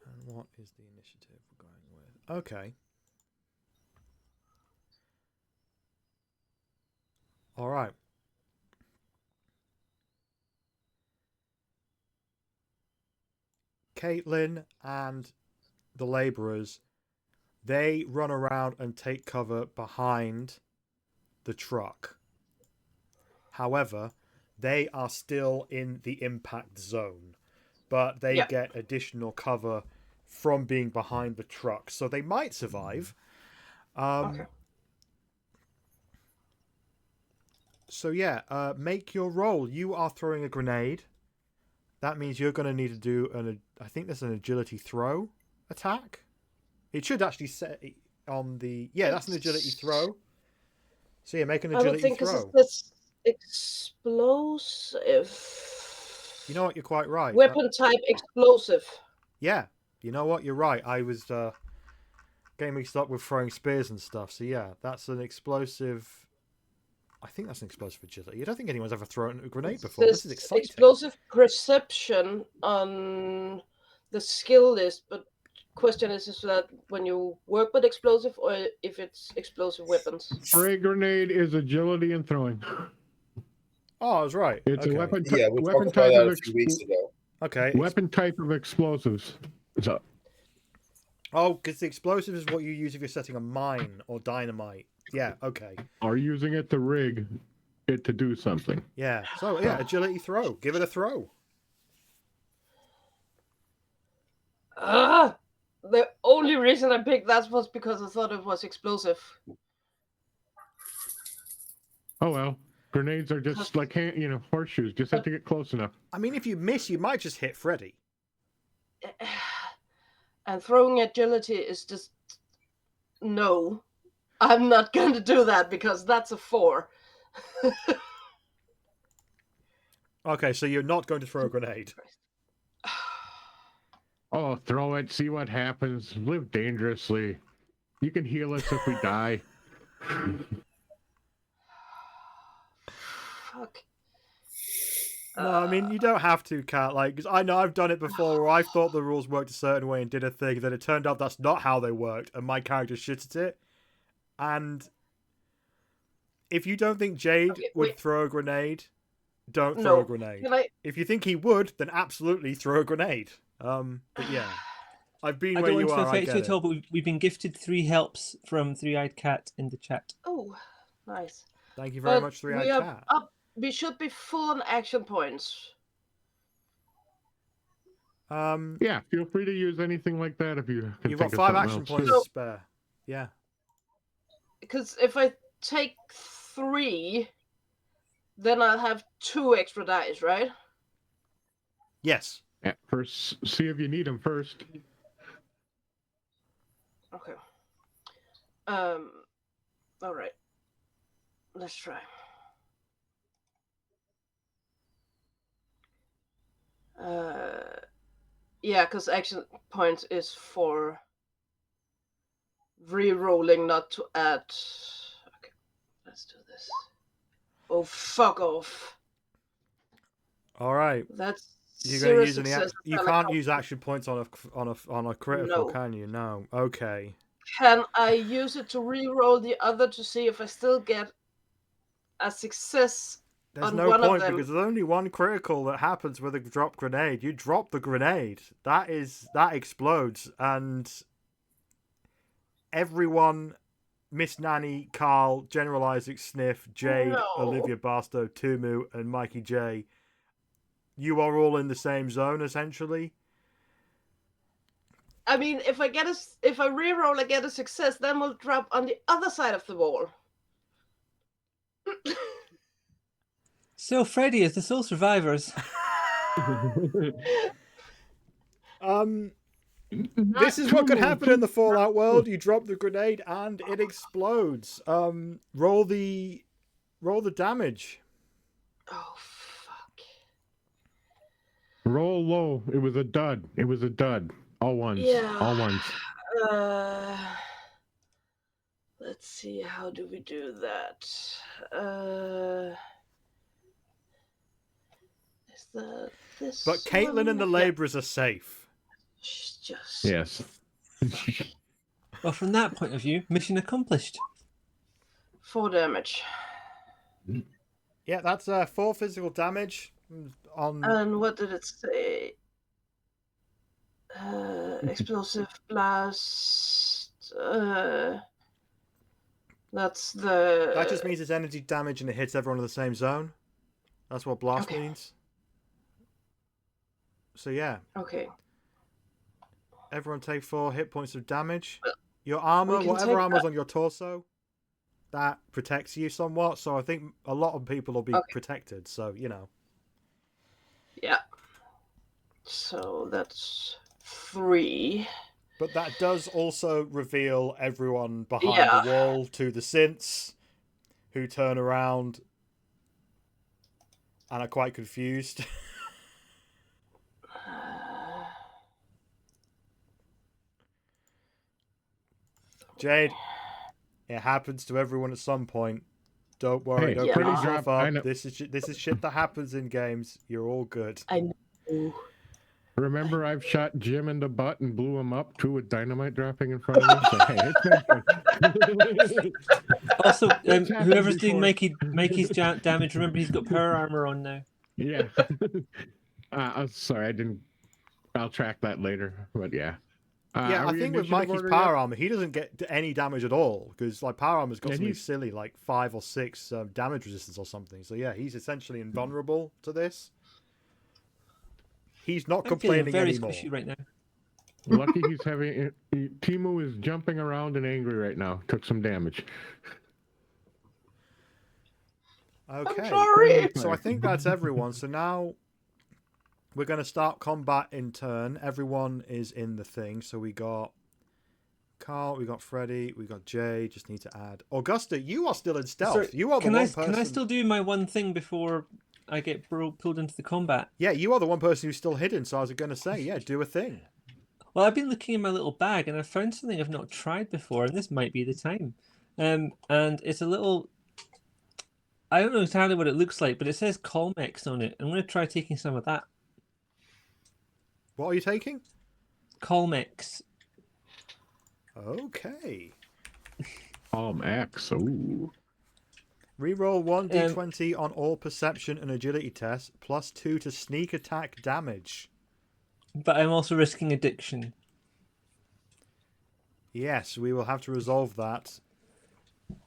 And what is the initiative we're going with? Okay. All right. Caitlin and the laborers, they run around and take cover behind the truck. However, they are still in the impact zone, but they get additional cover from being behind the truck, so they might survive. Okay. So yeah, make your roll. You are throwing a grenade. That means you're going to need to do I think there's an agility throw attack. It should actually set on the... Yeah, that's an agility throw. So yeah, make an agility I would think throw. this explosive. You know what? You're quite right. Weapon type explosive. Yeah, you know what? You're right. I was getting mixed up with throwing spears and stuff. So yeah, that's an explosive... I think that's an explosive agility. I don't think anyone's ever thrown a grenade before. This is exciting. Explosive perception on the skill list, but question is that when you work with explosive or if it's explosive weapons? Frag grenade is agility and throwing. Oh, I was right. It's a weapon. Yeah, we weapon talked about type that of a few weeks ago. Okay. Weapon type of explosives. So, oh, because the explosive is what you use if you're setting a mine or dynamite. Yeah, okay. are using it to rig it to do something. Yeah. So yeah, agility throw. Give it a throw. The only reason I picked that was because I thought it was explosive. Oh well, grenades are just like horseshoes. Just have to get close enough. I mean, if you miss, you might just hit Freddy. And throwing agility is just no. I'm not going to do that because that's a 4. Okay, so you're not going to throw a grenade. Oh, throw it. See what happens. Live dangerously. You can heal us if we die. Fuck. No, I mean, you don't have to, Kat. Like, 'cause I know I've done it before where I thought the rules worked a certain way and did a thing, then it turned out that's not how they worked, and my character shit at it. And if you don't think Jade would throw a grenade, don't throw a grenade. If you think he would, then absolutely throw a grenade. But yeah, I've been where you are. I get it. But we've been gifted 3 helps from Three-Eyed Cat in the chat. Oh, nice. Thank you very much, Three-Eyed Cat. We should be full on action points. Yeah, feel free to use anything like that if you can. You've got 5 action points to spare. Yeah. Because if I take 3, then I'll have 2 extra dice, right? Yes. Yeah, first, see if you need them first. Okay. All right. Let's try. Yeah, because action points is for re-rolling, not to add. Okay, let's do this. Oh, fuck off. All right. That's you're going to use any. You can't use action points on a critical, can you? No. Okay. Can I use it to re-roll the other to see if I still get a success? There's no point because there's only one critical that happens with a drop grenade. You drop the grenade. That explodes, and everyone, Miss Nanny, Carl, General Isaac, Sniff, Jade, Olivia Barstow, Tumu, and Mikey J, you are all in the same zone, essentially. I mean, if I reroll, I get a success, then we'll drop on the other side of the wall. So, Freddy, as the sole survivors. This is what could happen in the Fallout world. You drop the grenade and it explodes. Roll the damage. Oh, fuck. Roll low. It was a dud. It was a dud. All ones. Yeah. All ones. Let's see, how do we do that? Is that this? But Caitlin and the one? laborers are safe. She's just... Yes. Well, from that point of view, mission accomplished. 4 damage. Yeah, that's 4 physical damage on. And what did it say? Explosive blast. That's the. That just means it's energy damage and it hits everyone in the same zone. That's what blast Okay. means. So yeah, Okay. everyone take 4 hit points of damage. Well, Your armor, we can whatever take armor's that. on your torso, that protects you somewhat. So I think a lot of people will be Okay. protected. So you know. Yeah. So that's 3. But that does also reveal everyone behind Yeah. the wall to the synths, who turn around and are quite confused. Jade, it happens to everyone at some point. Don't worry, Hey, don't yeah. beat pretty yourself drop- I up. know. This is shit that happens in games. You're all good. I know. Remember, I've shot Jim in the butt and blew him up too with dynamite dropping in front of me. So, hey, it's been Also, It's happened whoever's doing before. Mikey's damage, remember he's got power armor on now. Yeah. I'm sorry, I didn't. I'll track that later. But yeah. Yeah, are I we think with initiative Mikey's order power yet? armor, he doesn't get any damage at all because like power armor's got Yeah, something he's- silly like 5 or 6 damage resistance or something. So yeah, he's essentially invulnerable to this. He's not I'm feeling complaining very anymore. squishy right now. Lucky he's having. Timu is jumping around and angry right now. Took some damage. Okay. sorry. So I think that's everyone. So now we're going to start combat in turn. Everyone is in the thing. So we got Carl, we got Freddy, we got Jay. Just need to add Augusta. You are still in stealth. Sorry, You are the can one I person. can I still do my one thing before I get pulled into the combat? Yeah, you are the one person who's still hidden. So I was going to say, yeah, do a thing. Well, I've been looking in my little bag and I found something I've not tried before, and this might be the time. And it's a little. I don't know entirely what it looks like, but it says Colmex on it. I'm going to try taking some of that. What are you taking? Colmex. Okay. X. Ooh. Reroll 1d20 on all perception and agility tests, +2 to sneak attack damage. But I'm also risking addiction. Yes, we will have to resolve that.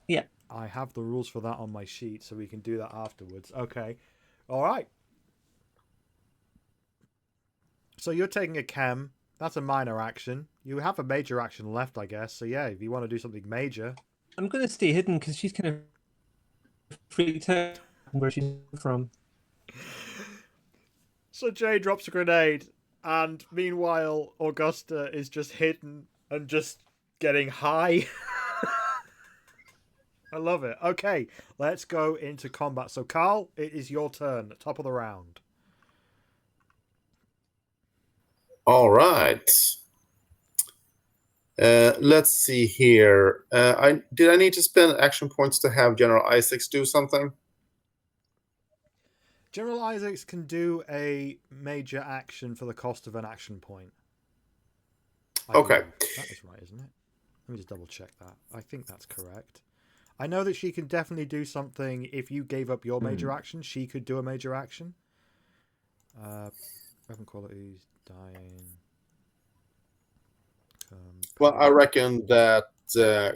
Yeah. I have the rules for that on my sheet, so we can do that afterwards. Okay. All right. So you're taking a chem. That's a minor action. You have a major action left, I guess. So yeah, if you want to do something major. I'm going to stay hidden because she's kind of freaked out where she's from. So Jay drops a grenade, and meanwhile, Augusta is just hidden and just getting high. I love it. Okay, let's go into combat. So Carl, it is your turn. Top of the round. All right. Let's see here. I need to spend action points to have General Isaacs do something? General Isaacs can do a major action for the cost of an action point. I Okay. believe. That is right, isn't it? Let me just double check that. I think that's correct. I know that she can definitely do something. If you gave up your major action, she could do a major action. Weapon qualities, dying. Well, I reckon that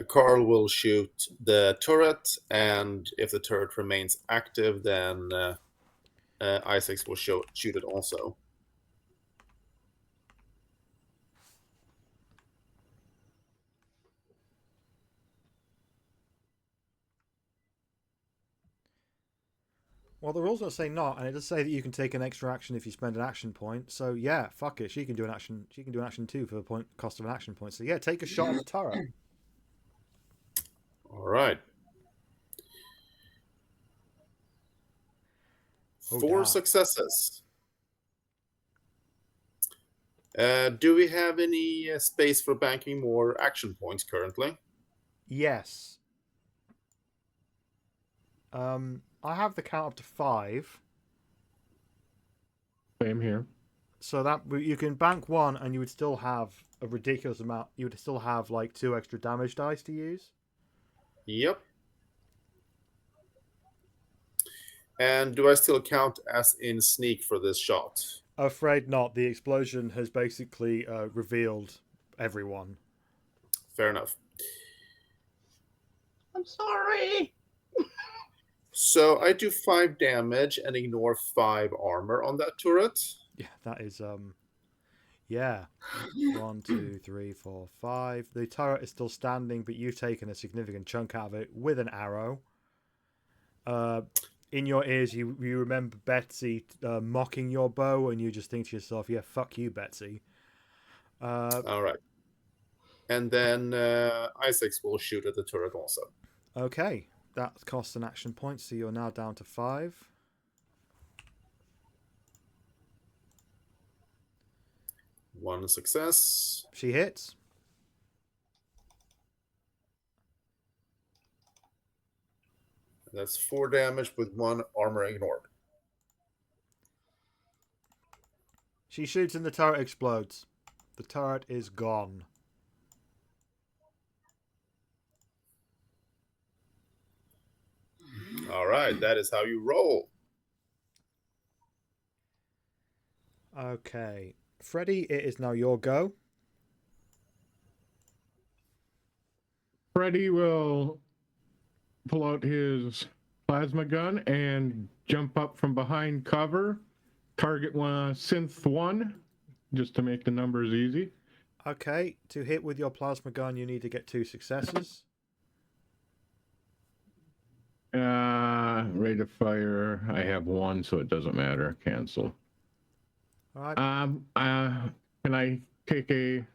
Carl will shoot the turret, and if the turret remains active, then Isaacs will shoot it also. Well, the rules don't say not, and it does say that you can take an extra action if you spend an action point. So yeah, fuck it. She can do an action. She can do an action too for the cost of an action point. So yeah, take a shot at the turret. All right. Oh, 4 damn. successes. Do we have any space for banking more action points currently? Yes. I have the count up to 5. Same here. So that you can bank 1, and you would still have a ridiculous amount. You would still have like 2 extra damage dice to use. Yep. And do I still count as in sneak for this shot? Afraid not. The explosion has basically revealed everyone. Fair enough. I'm sorry. So I do 5 damage and ignore 5 armor on that turret. Yeah, that is yeah. 1, 2, 3, 4, 5. The turret is still standing, but you've taken a significant chunk out of it with an arrow. In your ears, you remember Betsy mocking your bow, and you just think to yourself, "Yeah, fuck you, Betsy." All right. And then Isaacs will shoot at the turret also. Okay, that costs an action point, so you're now down to 5. One success. She hits. That's 4 damage with 1 armor ignored. She shoots and the turret explodes. The turret is gone. All right, that is how you roll. Okay. Freddy, it is now your go. Freddy will pull out his plasma gun and jump up from behind cover. Target synth 1, just to make the numbers easy. Okay, to hit with your plasma gun, you need to get 2 successes. Rate of fire, I have 1, so it doesn't matter. Cancel. All right. Can I take a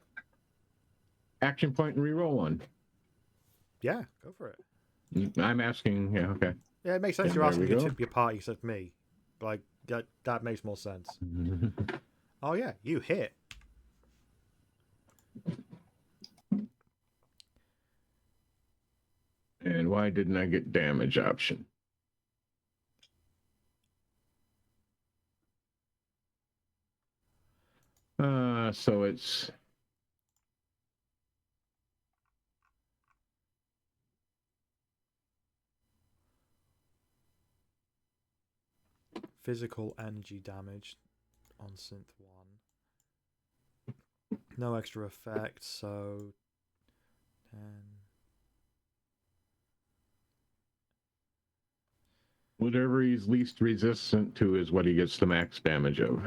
action point and reroll 1? Yeah, go for it. I'm asking. Yeah, okay. Yeah, it makes sense. Yeah, You're asking there we your party except me. Like that makes more sense. Oh yeah, you hit. And why didn't I get damage option? So it's Physical energy damage on synth 1. No extra effects, so 10. whatever he's least resistant to is what he gets the max damage of.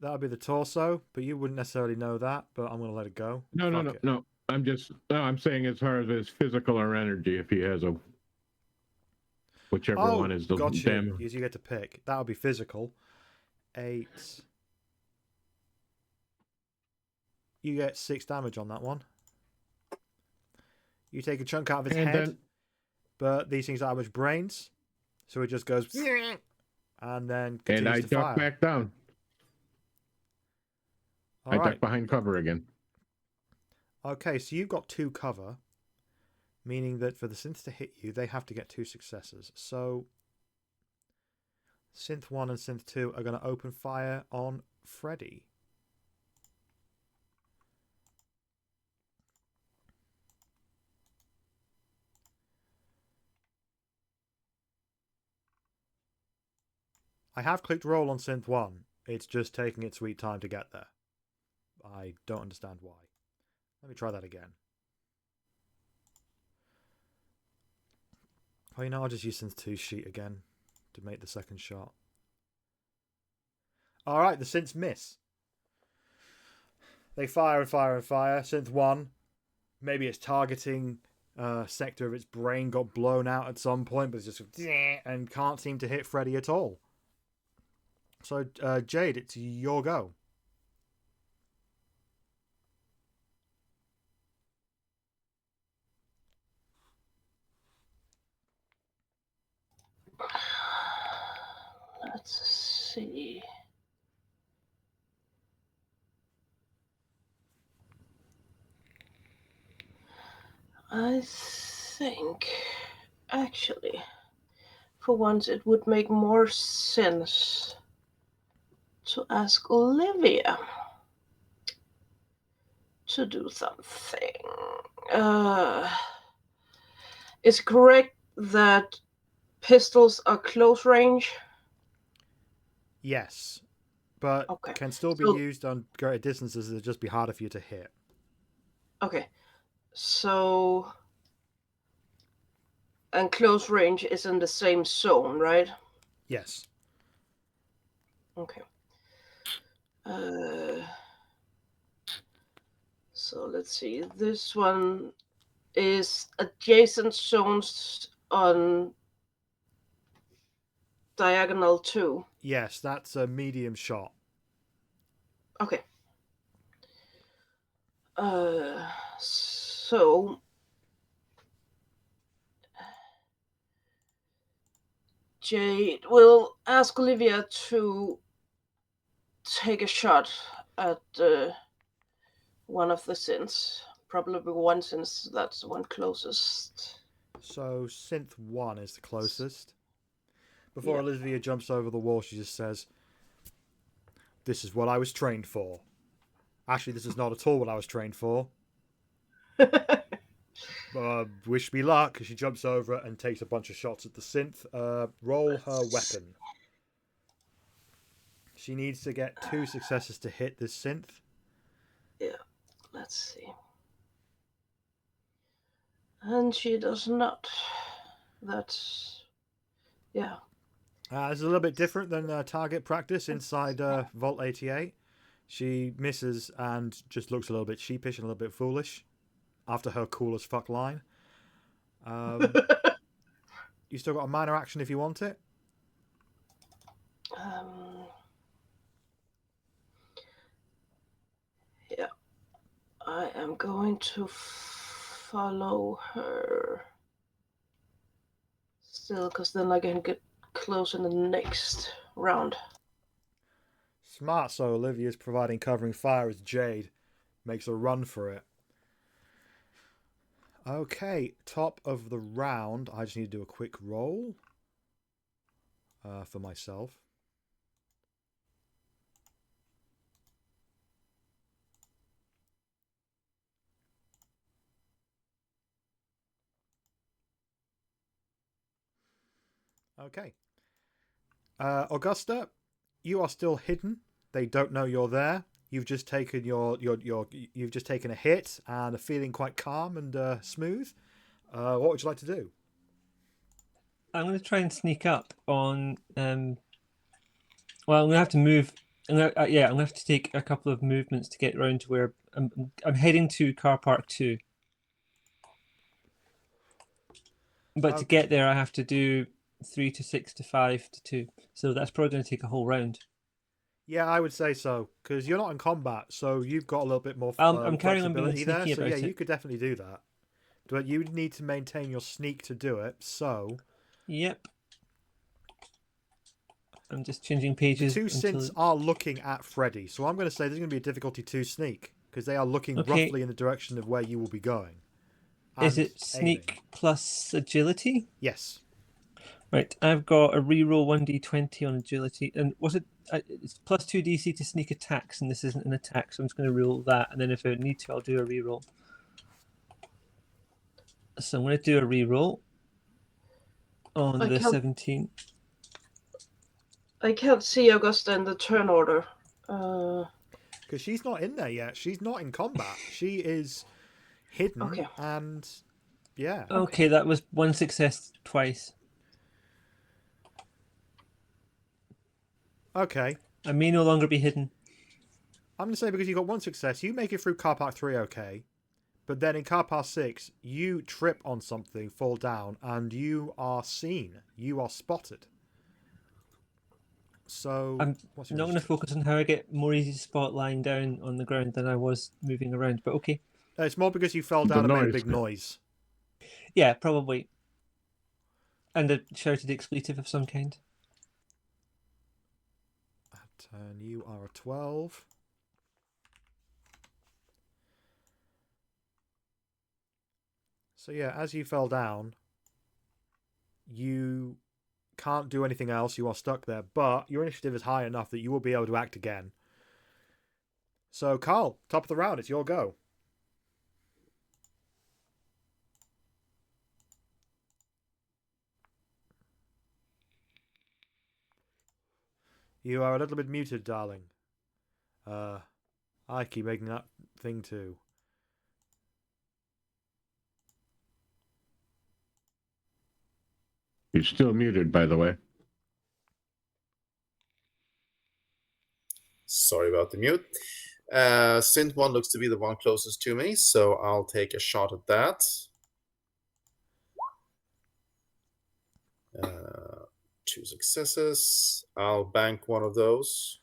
That would be the torso, but you wouldn't necessarily know that, but I'm going to let it go. No. I'm saying as far as his physical or energy, if he has a whichever one is the gotcha. damage. You get to pick. That would be physical. 8. You get 6 damage on that one. You take a chunk out of his head, but these things don't have much brains, so it just goes and then continues and I to duck fire. back down. All I right. duck behind cover again. Okay, so you've got 2 cover, meaning that for the synth to hit you, they have to get 2 successes. So synth 1 and synth 2 are going to open fire on Freddy. I have clicked roll on synth 1. It's just taking its sweet time to get there. I don't understand why. Let me try that again. Oh, I'll just use synth 2 sheet again to make the second shot. All right, the synths miss. They fire and fire and fire. Synth 1, maybe its targeting sector of its brain got blown out at some point, but it's just and can't seem to hit Freddy at all. So, Jade, it's your go. Let's see. I think, actually, for once it would make more sense to ask Olivia to do something. Is it correct that pistols are close range? Yes, but Okay. can still be So- used on greater distances. It'll just be harder for you to hit. Okay, so and close range is in the same zone, right? Yes. Okay. So let's see. This one is adjacent zones on diagonal 2. Yes, that's a medium shot. Okay. So Jade will ask Olivia to take a shot at one of the synths. Probably one, since that's the one closest. So synth 1 is the closest. Before Yeah. Olivia jumps over the wall, she just says, "This is what I was trained for." Actually, this is not at all what I was trained for. Wish me luck, because she jumps over it and takes a bunch of shots at the synth. Roll her weapon. She needs to get 2 successes to hit this synth. Yeah, let's see. And she does not. That's... yeah. This is a little bit different than target practice inside Vault 88. She misses and just looks a little bit sheepish and a little bit foolish after her cool as fuck line. You still got a minor action if you want it. Yeah. I am going to follow her. Still, because then I can get close in the next round. Smart, so Olivia's providing covering fire as Jade makes a run for it. Okay, top of the round. I just need to do a quick roll for myself. Okay. Augusta, you are still hidden. They don't know you're there. You've just taken you've just taken a hit and are feeling quite calm and smooth. What would you like to do? I'm going to try and sneak up on. Well, I'm going to have to move. I'm going to have to take a couple of movements to get around to where I'm heading to car park 2. But to get there, I have to do 3 to 6 to 5 to 2. So that's probably going to take a whole round. Yeah, I would say so, because you're not in combat, so you've got a little bit more I'm carrying on being flexibility there. sneaky So about yeah, you it. could definitely do that. But you would need to maintain your sneak to do it. So Yep. I'm just changing pages. the 2 synths are looking at Freddy, so I'm going to say there's going to be a difficulty 2 sneak, because they are looking roughly in the direction of where you will be going. Is it sneak aiming. plus agility? Yes. Right, I've got a reroll 1d20 on agility, and was it? It's plus 2 DC to sneak attacks, and this isn't an attack, so I'm just going to roll that, and then if I need to, I'll do a reroll. So I'm going to do a reroll on the 17. I can't see Augusta in the turn order. Because she's not in there yet. She's not in combat. She is hidden. Okay. And yeah. Okay, that was 1 success twice. Okay. I may no longer be hidden. I'm going to say because you got one success, you make it through car park 3 okay. But then in car park 6, you trip on something, fall down, and you are seen. You are spotted. So, I'm what's your not going to initiative? focus on how I get more easy spot lying down on the ground than I was moving around, but okay. It's more because you fell The down and made a noise. big noise. Yeah, probably. And a shouted expletive of some kind. And you are a 12. So yeah, as you fell down, you can't do anything else. You are stuck there, but your initiative is high enough that you will be able to act again. So Carl, top of the round, it's your go. You are a little bit muted, darling. I keep making that thing too. You're still muted, by the way. Sorry about the mute. Synth 1 looks to be the one closest to me, so I'll take a shot at that. 2 successes. I'll bank one of those.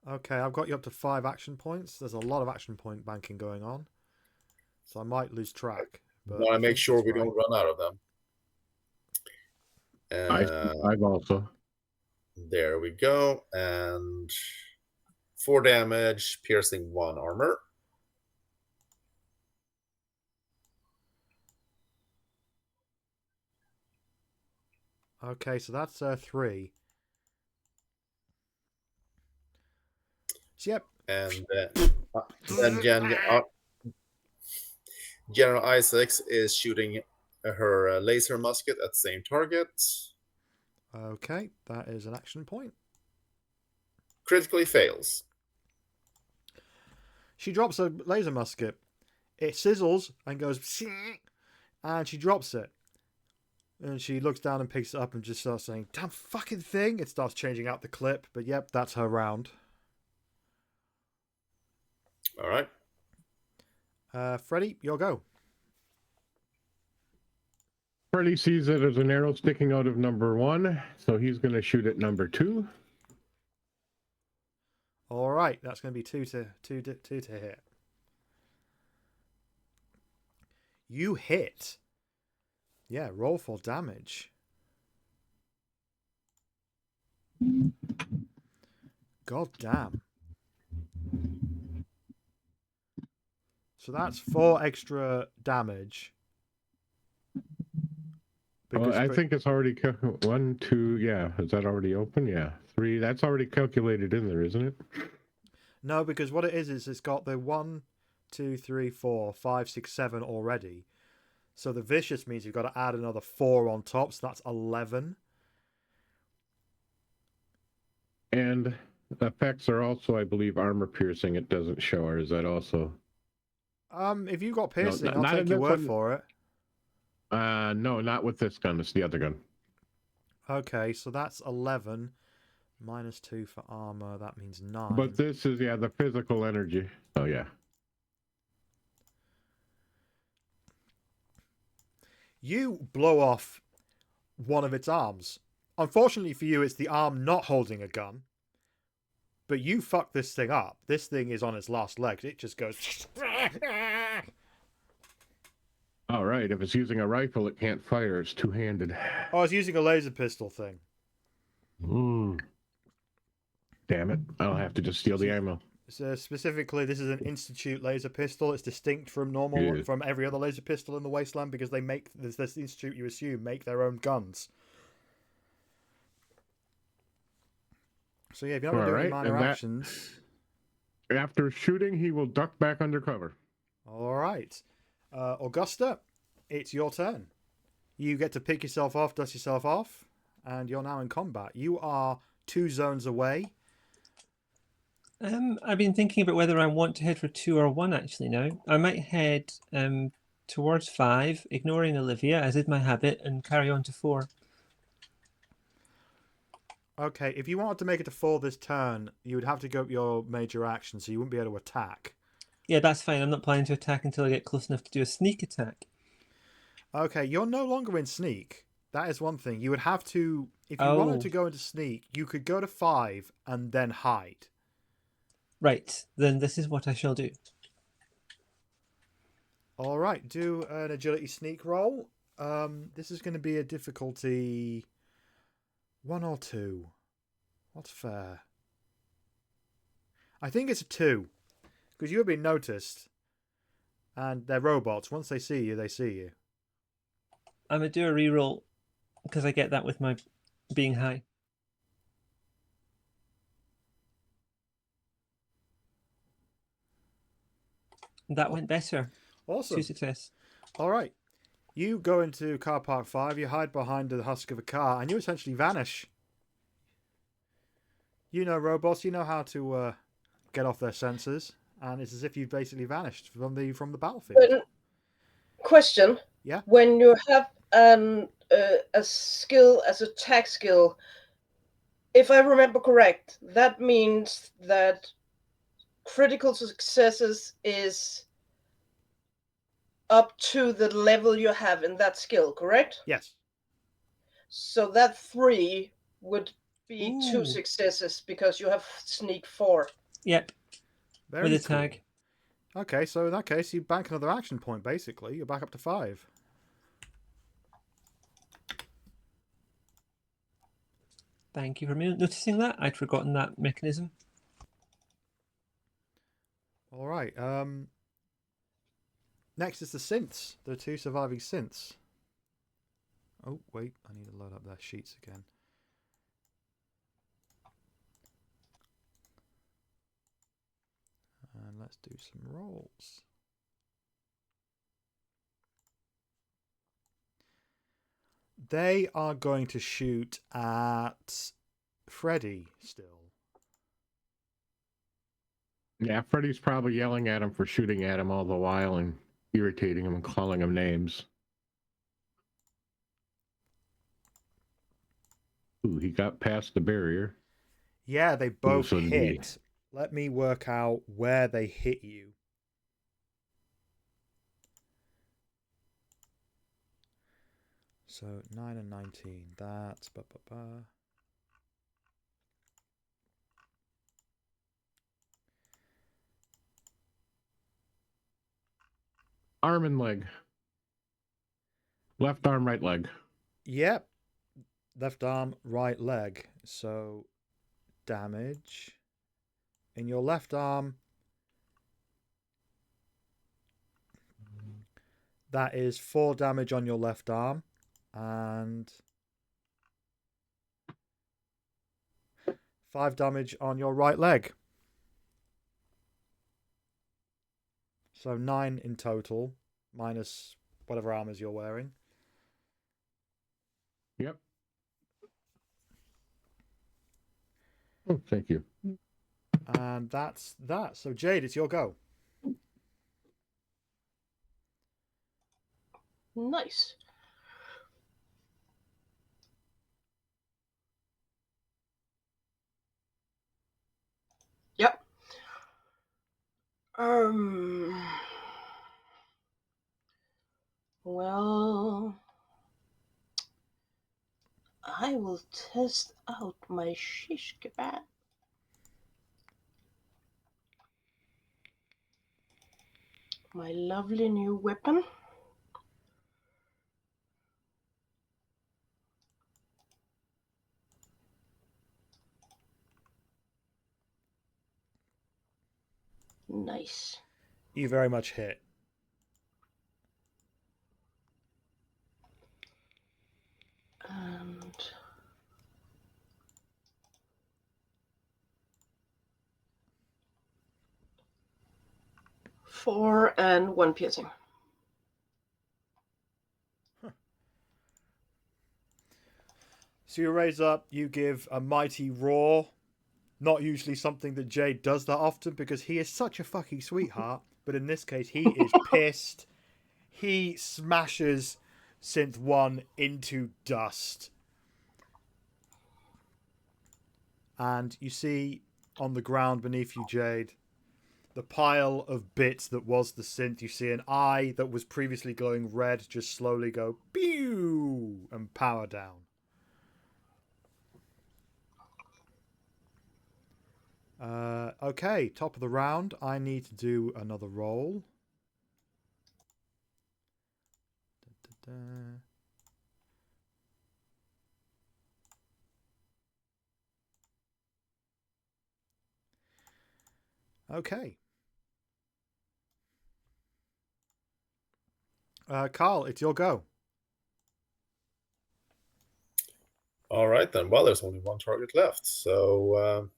Okay, I've got you up to 5 action points. There's a lot of action point banking going on. So I might lose track. But Want I to make think sure that's we right. don't run out of them. I've also. There we go. And 4 damage, piercing 1 armor. Okay, so that's 3. So, yep. And then General Isaacs is shooting her laser musket at the same target. Okay, that is an action point. Critically fails. She drops a laser musket. It sizzles and goes, and she drops it. And she looks down and picks it up and just starts saying, "Damn fucking thing!" It starts changing out the clip, but yep, that's her round. All right. Freddy, your go. Freddy sees it as an arrow sticking out of number 1, so he's going to shoot at number 2. All right, that's going to be 2 to hit. You hit. Yeah, roll for damage. God damn. So that's 4 extra damage. Well, I think it's already 1, 2. Yeah, is that already open? Yeah, 3. That's already calculated in there, isn't it? No, because what it is it's got the 1, 2, 3, 4, 5, 6, 7 already. So the vicious means you've got to add another 4 on top, so that's 11. And effects are also, I believe, armor piercing. It doesn't show, or is that also? If you've got piercing, No, I'll take your word for it. No, not with this gun. It's the other gun. Okay, so that's 11. Minus 2 for armor, that means 9. But this is, the physical energy. Oh, yeah. You blow off one of its arms. Unfortunately for you, it's the arm not holding a gun. But you fuck this thing up. This thing is on its last legs. It just goes... All right, if it's using a rifle, it can't fire. It's two-handed. Oh, it's using a laser pistol thing. Damn it. I'll have to just steal the ammo. So specifically, this is an Institute laser pistol. It's distinct from from every other laser pistol in the Wasteland because they make this Institute, you assume, make their own guns. So yeah, if you're not doing minor actions. After shooting, he will duck back under cover. All right, Augusta, it's your turn. You get to pick yourself off, dust yourself off, and you're now in combat. You are 2 zones away. I've been thinking about whether I want to head for 2 or 1 actually now. I might head towards 5, ignoring Olivia, as is my habit, and carry on to 4. Okay, if you wanted to make it to 4 this turn, you would have to go up your major action, so you wouldn't be able to attack. Yeah, that's fine. I'm not planning to attack until I get close enough to do a sneak attack. Okay, you're no longer in sneak. That is one thing. You would have to, if you wanted to go into sneak, you could go to 5 and then hide. Right, then this is what I shall do. All right, do an agility sneak roll. This is going to be a difficulty 1 or 2. What's fair? I think it's a 2, because you have been noticed, and they're robots. Once they see you, they see you. I'm going to do a reroll because I get that with my being high. That went better. Awesome. 2 success. All right. You go into car park 5, you hide behind the husk of a car, and you essentially vanish. You know robots, you know how to get off their sensors, and it's as if you've basically vanished from the battlefield. Question. Yeah? When you have a skill as a attack skill, if I remember correct, that means that critical successes is up to the level you have in that skill, correct? Yes. So that 3 would be Ooh. 2 successes because you have sneak 4. Yep. Very With a cool. tag. Okay, so in that case, you bank another action point, basically. You're back up to 5. Thank you for noticing that. I'd forgotten that mechanism. All right. Next is the synths. The 2 surviving synths. Oh, wait. I need to load up their sheets again. And let's do some rolls. They are going to shoot at Freddy still. Yeah, Freddy's probably yelling at him for shooting at him all the while and irritating him and calling him names. Ooh, he got past the barrier. Yeah, they both so hit. indeed. Let me work out where they hit you. So 9 and 19. That's Arm and leg. Left arm, right leg. Yep. Left arm, right leg. So damage in your left arm. That is 4 damage on your left arm. And 5 damage on your right leg. So 9 in total, minus whatever armors you're wearing. Yep. Oh, thank you. And that's that. So Jade, it's your go. Nice. Yep. Well, I will test out my shish kebab. My lovely new weapon. Nice. You very much hit. And 4 and 1 piercing. So you raise up, you give a mighty roar. Not usually something that Jade does that often because he is such a fucking sweetheart. But in this case, he is pissed. He smashes Synth 1 into dust. and you see on the ground beneath you, Jade, the pile of bits that was the synth. You see an eye that was previously glowing red just slowly go pew and power down. Okay, top of the round. I need to do another roll. Da, da, da. Okay. Carl, it's your go. All right, then. Well, there's only one target left, so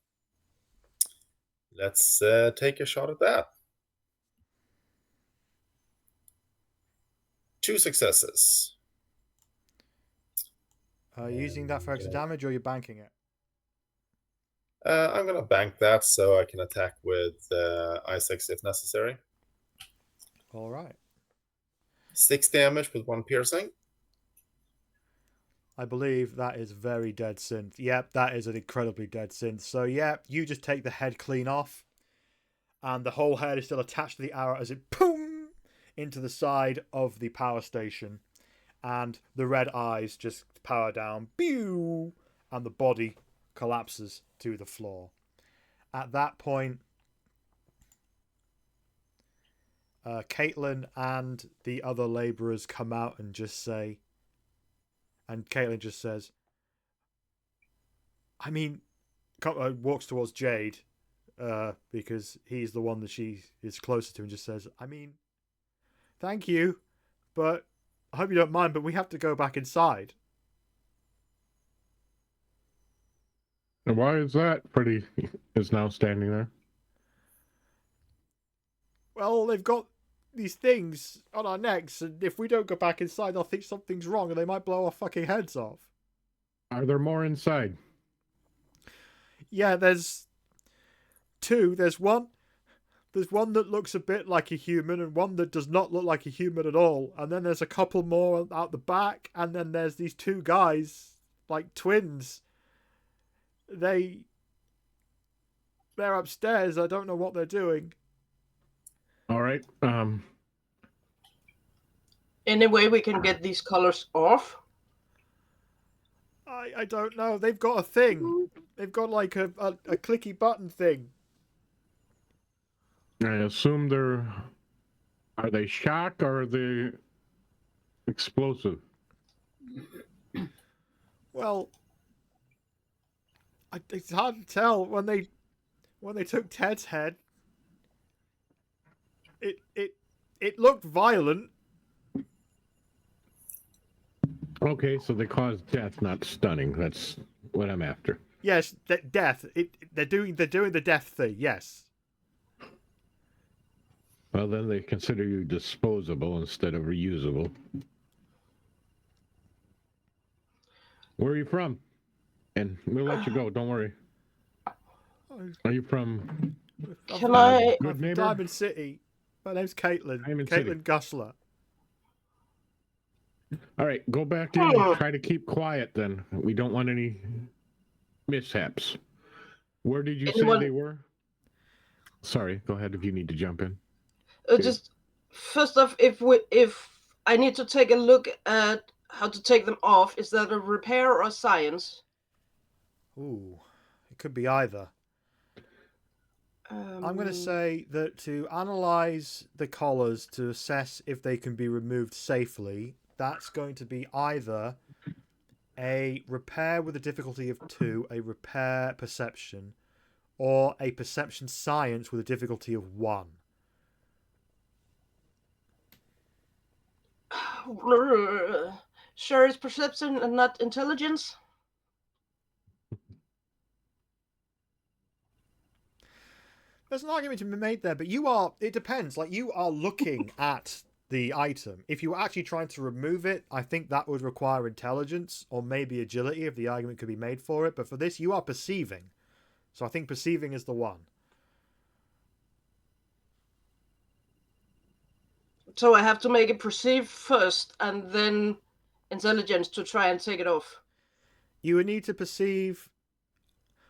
let's take a shot at that. 2 successes. Are you using that for extra damage, or are you banking it? I'm going to bank that so I can attack with I6 if necessary. All right. 6 damage with 1 piercing. I believe that is very dead synth. Yep, that is an incredibly dead synth. So, yeah, you just take the head clean off, and the whole head is still attached to the arrow as it boom into the side of the power station, and the red eyes just power down, pew, and the body collapses to the floor. At that point, Caitlin and the other laborers come out and just say, and Caitlin just says, I mean, walks towards Jade, because he's the one that she is closer to, and just says, I mean, thank you, but I hope you don't mind, but we have to go back inside. And why is that? Freddy is now standing there. Well, they've got these things on our necks, and if we don't go back inside, they'll think something's wrong, and they might blow our fucking heads off. Are there more inside? Yeah, there's 2. There's one that looks a bit like a human, and one that does not look like a human at all. And then there's a couple more out the back, and then there's these 2 guys, like twins. They're upstairs. I don't know what they're doing. All right. Any way we can get these colors off? I don't know. They've got a thing. They've got like a clicky button thing. I assume are they shock or are they explosive? Well, it's hard to tell. When they took Ted's head, it looked violent. Okay, so they cause death, not stunning. That's what I'm after. Yes, death. They're doing the death thing. Yes. Well, then they consider you disposable instead of reusable. Where are you from? And we'll let you go. Don't worry. Are you from? Can I? Good neighbor? Diamond City. My name's Caitlin. Diamond City. Caitlin Gusler. All right, go back in and try to keep quiet then. We don't want any mishaps. Where did you say they were? Sorry, go ahead if you need to jump in. Just first off, if I need to take a look at how to take them off, is that a repair or science? Ooh, it could be either. I'm going to say that to analyze the collars to assess if they can be removed safely, that's going to be either a repair with a difficulty of 2, a repair perception, or a perception science with a difficulty of 1. Sure, it's perception and not intelligence. There's an argument to be made there, but it depends. Like, you are looking at the item. If you were actually trying to remove it, I think that would require intelligence or maybe agility if the argument could be made for it. But for this, you are perceiving. So I think perceiving is the one. So I have to make it perceive first and then intelligence to try and take it off. You would need to perceive...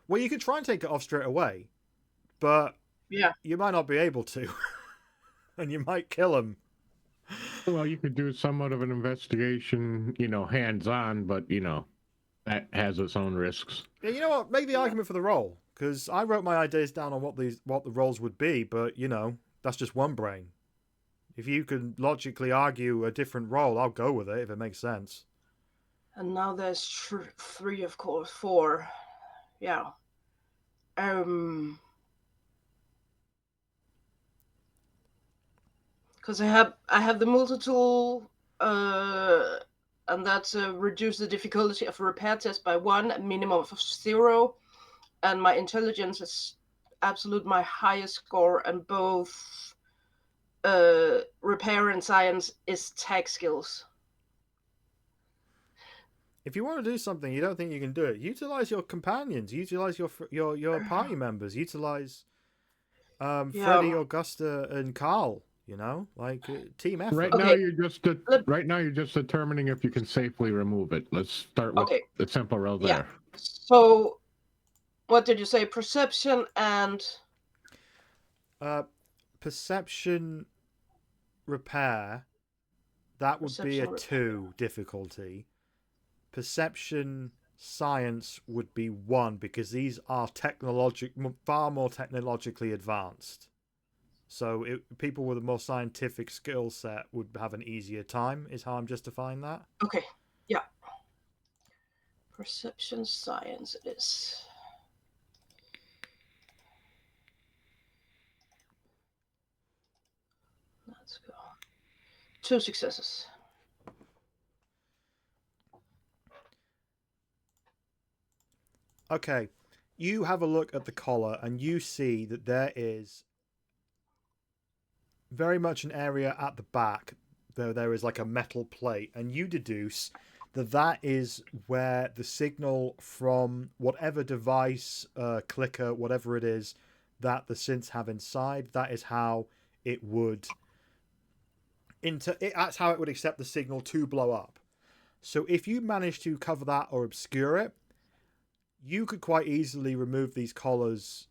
Well, you could try and take it off straight away, but Yeah. you might not be able to, and you might kill him. Well, you could do somewhat of an investigation, hands-on, but that has its own risks. Yeah, you know what? Make the argument for the role, because I wrote my ideas down on what the roles would be, but that's just one brain. If you can logically argue a different role, I'll go with it if it makes sense. And now there's three, of course, four. Yeah. Because I have the multi-tool, and that's reduce the difficulty of a repair test by 1, a minimum of 0, and my intelligence is absolute my highest score, and both repair and science is tech skills. If you want to do something you don't think you can do it, utilize your companions, utilize your party members, utilize Freddie, Augusta, and Carl. Team effort. Right now, you're just determining if you can safely remove it. Let's start with the simple row there. Yeah. So, what did you say? Perception and perception repair. That would be a 2 difficulty. Perception science would be 1 because these are far more technologically advanced. So people with a more scientific skill set would have an easier time, is how I'm justifying that. Okay, yeah. Perception science it is. Let's go. 2 successes. Okay, you have a look at the collar and you see that there is very much an area at the back. There is like a metal plate, and you deduce that is where the signal from whatever device, clicker, whatever it is, that the synths have inside, that is how it would that's how it would accept the signal to blow up. So if you manage to cover that or obscure it, you could quite easily remove these collars,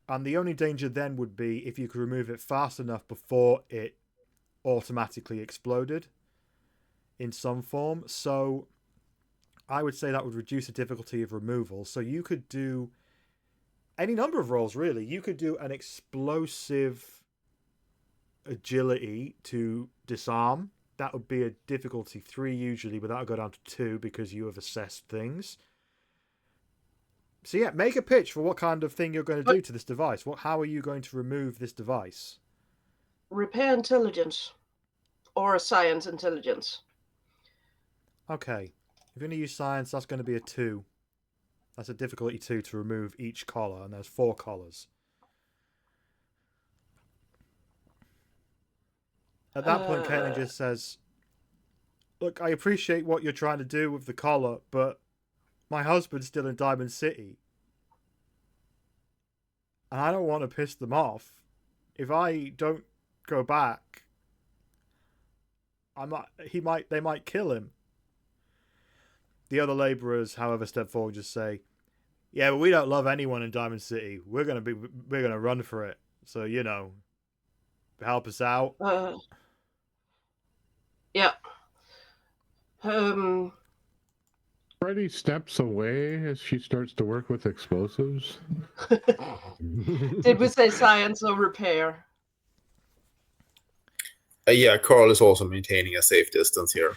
and the only danger then would be if you could remove it fast enough before it automatically exploded in some form. So I would say that would reduce the difficulty of removal. So you could do any number of rolls, really. You could do an explosive agility to disarm. That would be a difficulty 3 usually, but that would go down to 2 because you have assessed things. So yeah, make a pitch for what kind of thing you're going to do to this device. How are you going to remove this device? Repair intelligence or science intelligence. Okay. If you're going to use science, that's going to be a 2. That's a difficulty 2 to remove each collar, and there's 4 collars. At that point, Caitlin just says, "Look, I appreciate what you're trying to do with the collar, but my husband's still in Diamond City. And I don't want to piss them off. If I don't go back, they might kill him." The other laborers, however, step forward and just say, "Yeah, but we don't love anyone in Diamond City. We're gonna run for it. So, help us out." Yeah. Freddie steps away as she starts to work with explosives. Did we say science or repair? Yeah, Carl is also maintaining a safe distance here.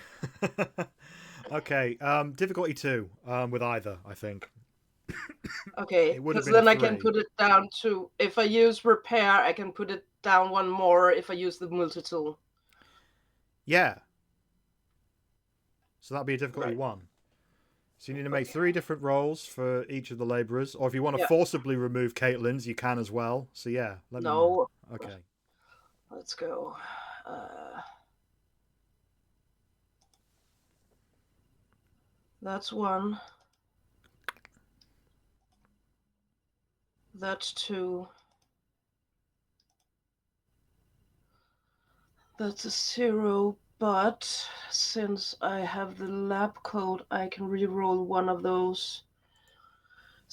Okay, difficulty 2 with either, I think. Okay, because then I can put it down to, if I use repair, I can put it down 1 more if I use the multi-tool. Yeah. So that'd be a difficulty 1. So you need to make 3 different rolls for each of the laborers, or if you want to forcibly remove Caitlin's, you can as well. So yeah, let me know. Okay. Let's go. That's 1. That's 2. That's a 0, but since I have the lab code, I can re-roll 1 of those.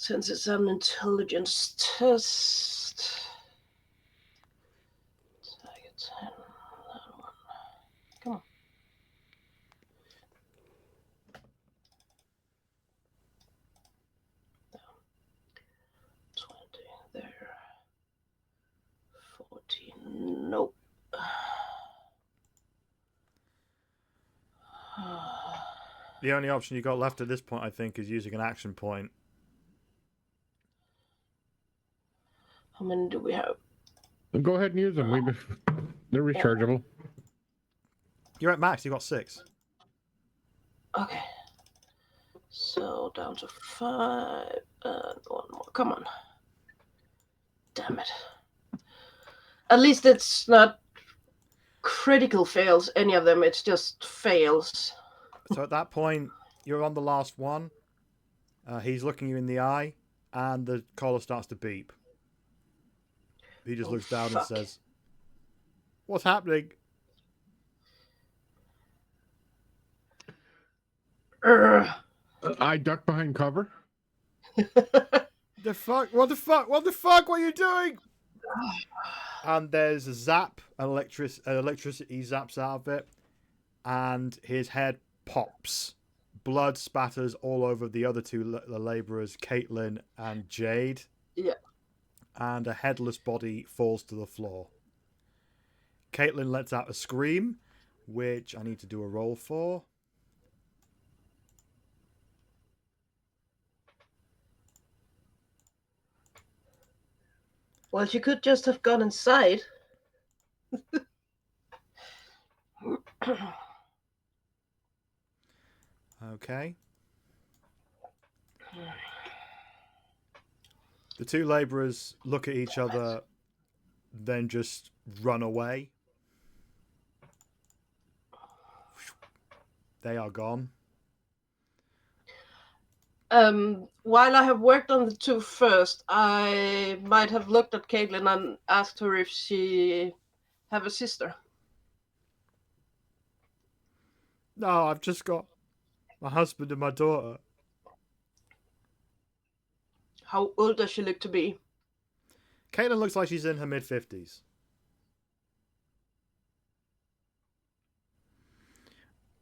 Since it's an intelligence test. Target 10. That one. Come on. Down. 20. There. 14. Nope. The only option you got left at this point, I think, is using an action point. How many do we have? Go ahead and use them. They're rechargeable. You're at max. You got 6. Okay. So down to 5 and one more. Come on. Damn it. At least it's not critical fails, any of them. It's just fails. So at that point, you're on the last one. He's looking you in the eye, and the collar starts to beep. He just looks down and says, "What's happening?" I duck behind cover. The fuck? What the fuck? What the fuck? What are you doing? And there's a zap, electricity zaps out of it, and his head pops. Blood spatters all over the other two laborers, Caitlin and Jade. Yeah. And a headless body falls to the floor. Caitlin lets out a scream, which I need to do a roll for. Well, she could just have gone inside. Okay. The two laborers look at each other, then just run away. They are gone. While I have worked on the two first, I might have looked at Caitlin and asked her if she have a sister. No, I've just got my husband and my daughter. How old does she look to be? Caitlin looks like she's in her mid-50s.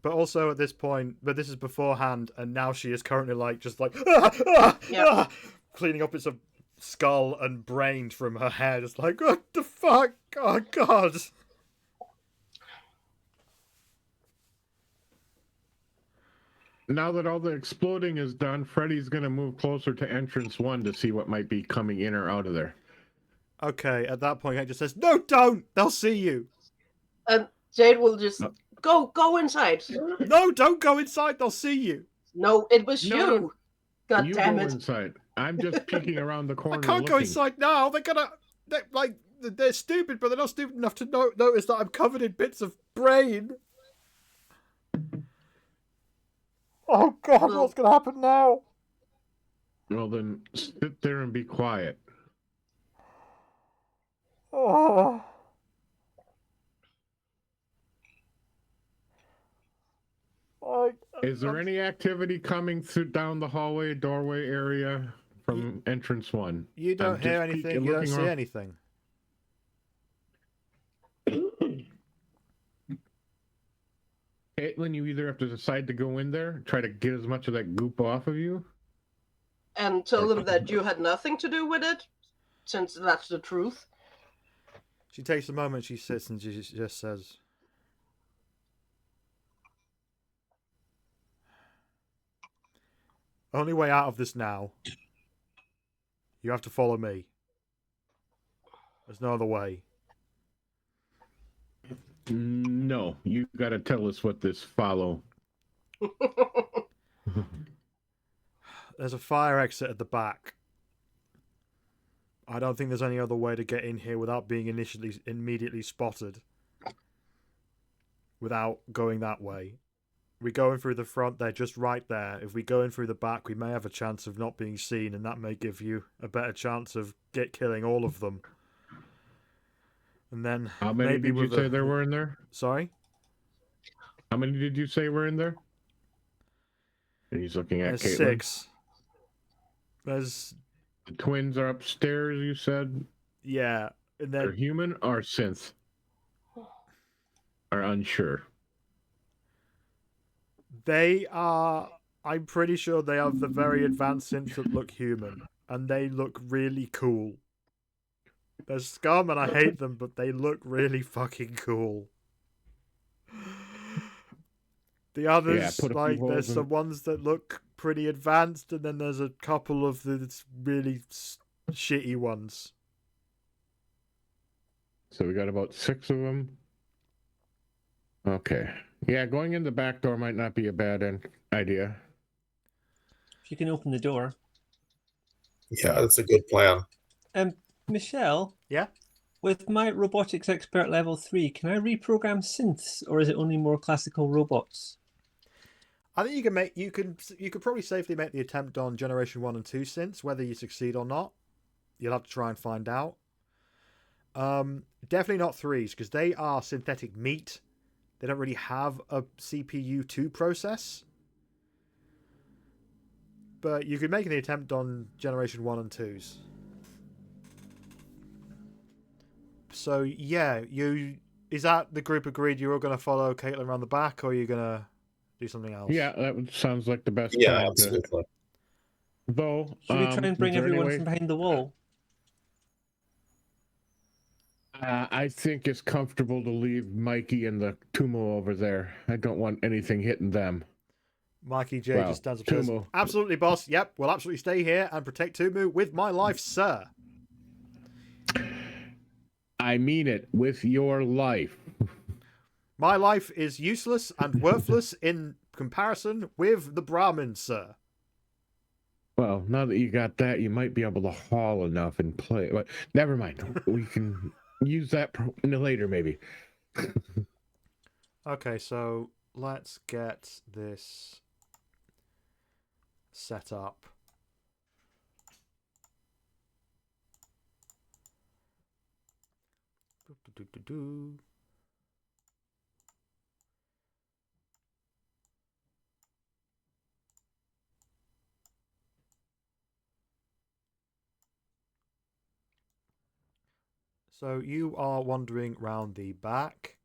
But also at this point, but this is beforehand, and now she is currently cleaning up its skull and brain from her hair, just like, what the fuck? Oh, God. Now that all the exploding is done, Freddy's going to move closer to entrance 1 to see what might be coming in or out of there. Okay, at that point, he just says, "No, don't! They'll see you." And Jade will just go inside. No, don't go inside. They'll see you. No, it was No, you. no. God You damn go it. inside. I'm just peeking around the corner. I can't go looking. inside now. They're stupid, but they're not stupid enough to notice that I'm covered in bits of brain. Oh, God, what's going to happen now? Well, then sit there and be quiet. Oh. Is there any activity coming through down the hallway, doorway area from entrance 1? You don't hear just anything. peeking, You don't looking see around. anything. Caitlin, you either have to decide to go in there, try to get as much of that goop off of you. And tell them that you had nothing to do with it, since that's the truth. She takes a moment, she sits, and she just says, "Only way out of this now. You have to follow me. There's no other way." No, you got to tell us what this follow. There's a fire exit at the back. I don't think there's any other way to get in here without being immediately spotted. Without going that way. We go in through the front, they're just right there. If we go in through the back, we may have a chance of not being seen, and that may give you a better chance of killing all of them. And then How many maybe did you say there were in there? Sorry? How many did you say were in there? And he's looking at There's Caitlin. 6. There's The twins are upstairs, you said? yeah, and They're then human or synth? Are unsure. they are. I'm pretty sure they have the very advanced synths that look human, and they look really cool. They're scum, and I hate them, but they look really fucking cool. The others, put a few like, holes there's in some it. ones that look pretty advanced, and then there's a couple of the really shitty ones. So we got about 6 of them. Okay. Yeah, going in the back door might not be a bad idea. If you can open the door. Yeah, that's a good plan. Michelle? Yeah? With my robotics expert level 3, can I reprogram synths, or is it only more classical robots? I think you could probably safely make the attempt on generation 1 and 2 synths, whether you succeed or not. You'll have to try and find out. Definitely not 3s, because they are synthetic meat. They don't really have a CPU 2 process. But you could make the attempt on generation 1 and 2s. So yeah, is that the group agreed you're all going to follow Caitlin around the back, or are you going to do something else? Yeah, that sounds like the best Yeah, plan. absolutely. Though, Should we try and bring is there any everyone way- from behind the wall? I think it's comfortable to leave Mikey and the Tumo over there. I don't want anything hitting them. Mikey J Well, just stands up and says, Tumu. absolutely, boss. Yep, we'll absolutely stay here and protect Tumu with my life, sir. I mean it, with your life. My life is useless and worthless in comparison with the Brahmin, sir. Well, now that you got that, you might be able to haul enough and play. But never mind. We can use that later, maybe. Okay, so let's get this set up. Do-do-do-do-do. So you are wandering round the back.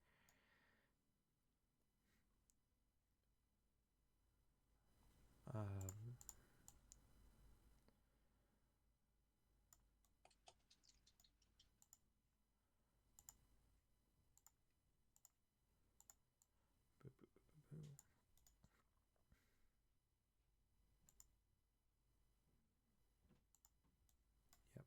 Yep.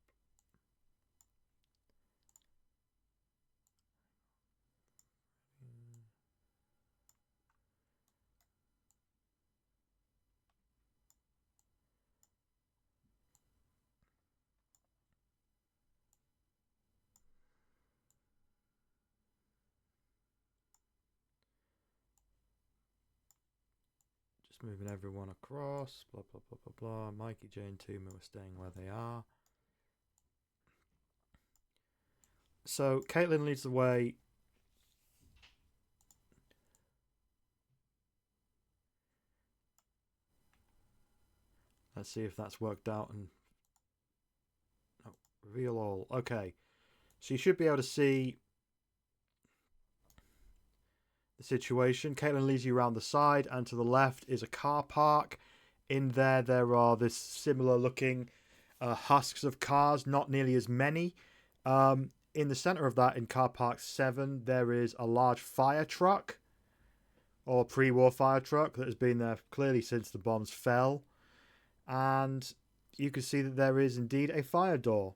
Just moving everyone across. Blah, blah, blah, blah, blah. Mikey, J, and Tumu are staying where they are. So Caitlin leads the way. Let's see if that's worked out. And oh, reveal all. Okay. So you should be able to see the situation. Caitlin leads you around the side, and to the left is a car park. In there are this similar looking husks of cars, not nearly as many. In the center of that, in car park 7, there is a large fire truck, or pre-war fire truck, that has been there clearly since the bombs fell. And you can see that there is indeed a fire door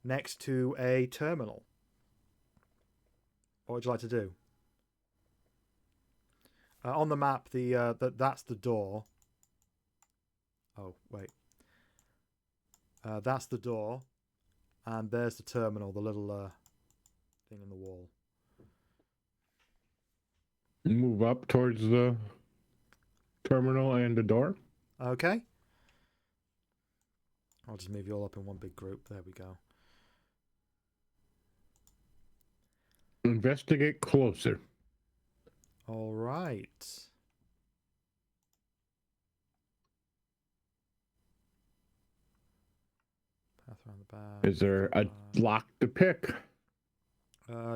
next to a terminal. What would you like to do? On the map, that's the door. Oh, wait. That's the door. And there's the terminal, the little thing in the wall. Move up towards the terminal and the door. Okay. I'll just move you all up in one big group. There we go. Investigate closer. All right. Around the back. Is there a lock to pick?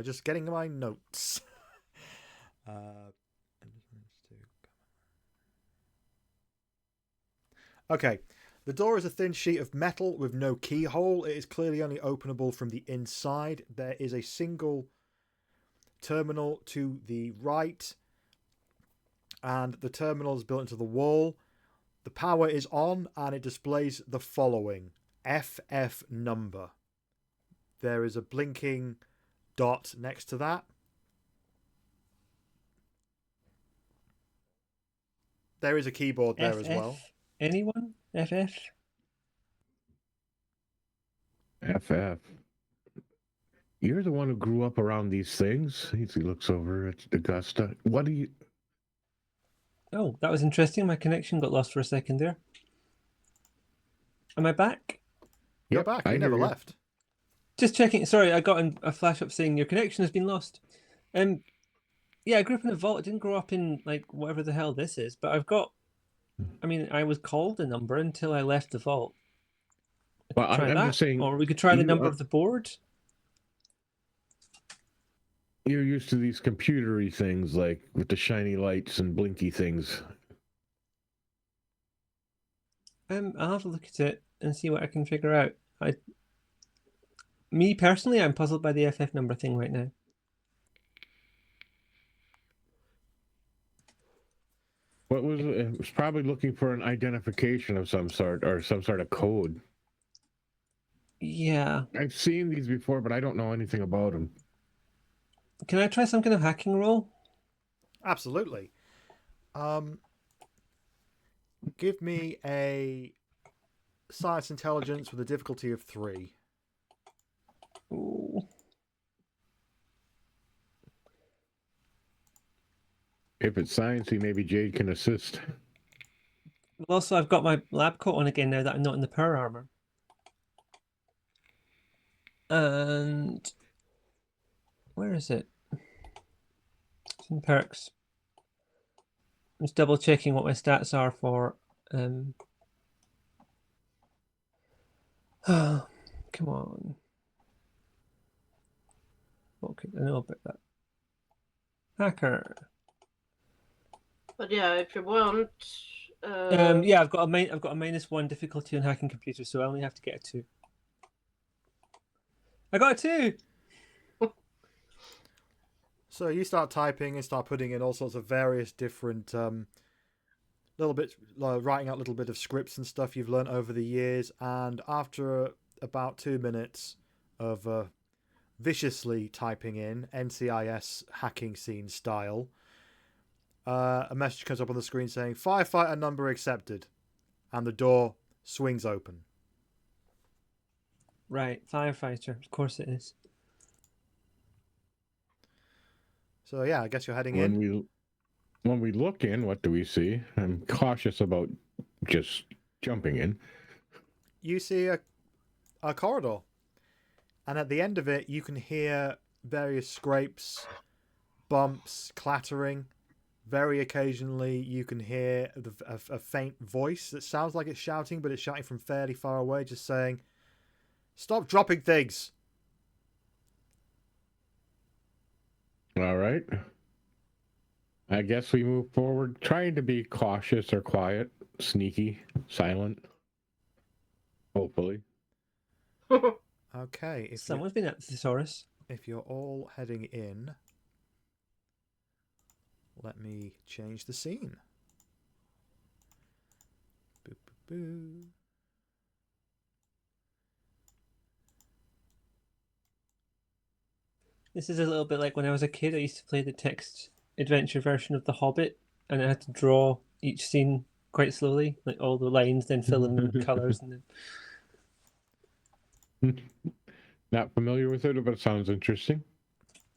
Just getting my notes. Okay. The door is a thin sheet of metal with no keyhole. It is clearly only openable from the inside. There is a single terminal to the right, and the terminal is built into the wall. The power is on, and it displays the following: FF number. There is a blinking dot next to that. There is a keyboard there as well. Anyone? FF? FF. You're the one who grew up around these things. He looks over at Augusta. What do you... Oh, that was interesting. My connection got lost for a second there. Am I back? You're back. You never left. Just checking. Sorry, I got a flash up saying your connection has been lost. Yeah, I grew up in a vault. I didn't grow up in like whatever the hell this is, but I've got. I mean, I was called a number until I left the vault. Well, Try I'm that, just saying, or we could try the number of the board. You're used to these computery things, like with the shiny lights and blinky things. I'll have to look at it and see what I can figure out. Me personally, I'm puzzled by the FF number thing right now. What was it? It was probably looking for an identification of some sort or some sort of code. Yeah. I've seen these before, but I don't know anything about them. Can I try some kind of hacking roll? Absolutely. Give me a science intelligence with a difficulty of 3. Ooh. If it's sciencey, maybe Jade can assist. Well, also, I've got my lab coat on again now that I'm not in the power armor. And where is it? It's in perks. I'm just double checking what my stats are for. Come on. What could I know about that? Hacker. But yeah, if you want. Yeah, I've got a -1 difficulty on hacking computers, so I only have to get a 2. I got a 2. So you start typing and start putting in all sorts of various different little bits, writing out little bit of scripts and stuff you've learned over the years. And after about 2 minutes of viciously typing in NCIS hacking scene style, a message comes up on the screen saying firefighter number accepted, and the door swings open. Right, firefighter. Of course it is. So yeah, I guess you're heading in. When we look in, what do we see? I'm cautious about just jumping in. You see a corridor, and at the end of it, you can hear various scrapes, bumps, clattering. Very occasionally, you can hear a faint voice that sounds like it's shouting, but it's shouting from fairly far away, just saying, "Stop dropping things!" All right. I guess we move forward, trying to be cautious or quiet, sneaky, silent. Hopefully. Okay. Someone's been at the thesaurus. If you're all heading in, let me change the scene. Boo, boo, boo. This is a little bit like when I was a kid. I used to play the text adventure version of The Hobbit, and I had to draw each scene quite slowly, like all the lines, then fill in the colours. And then... Not familiar with it, but it sounds interesting.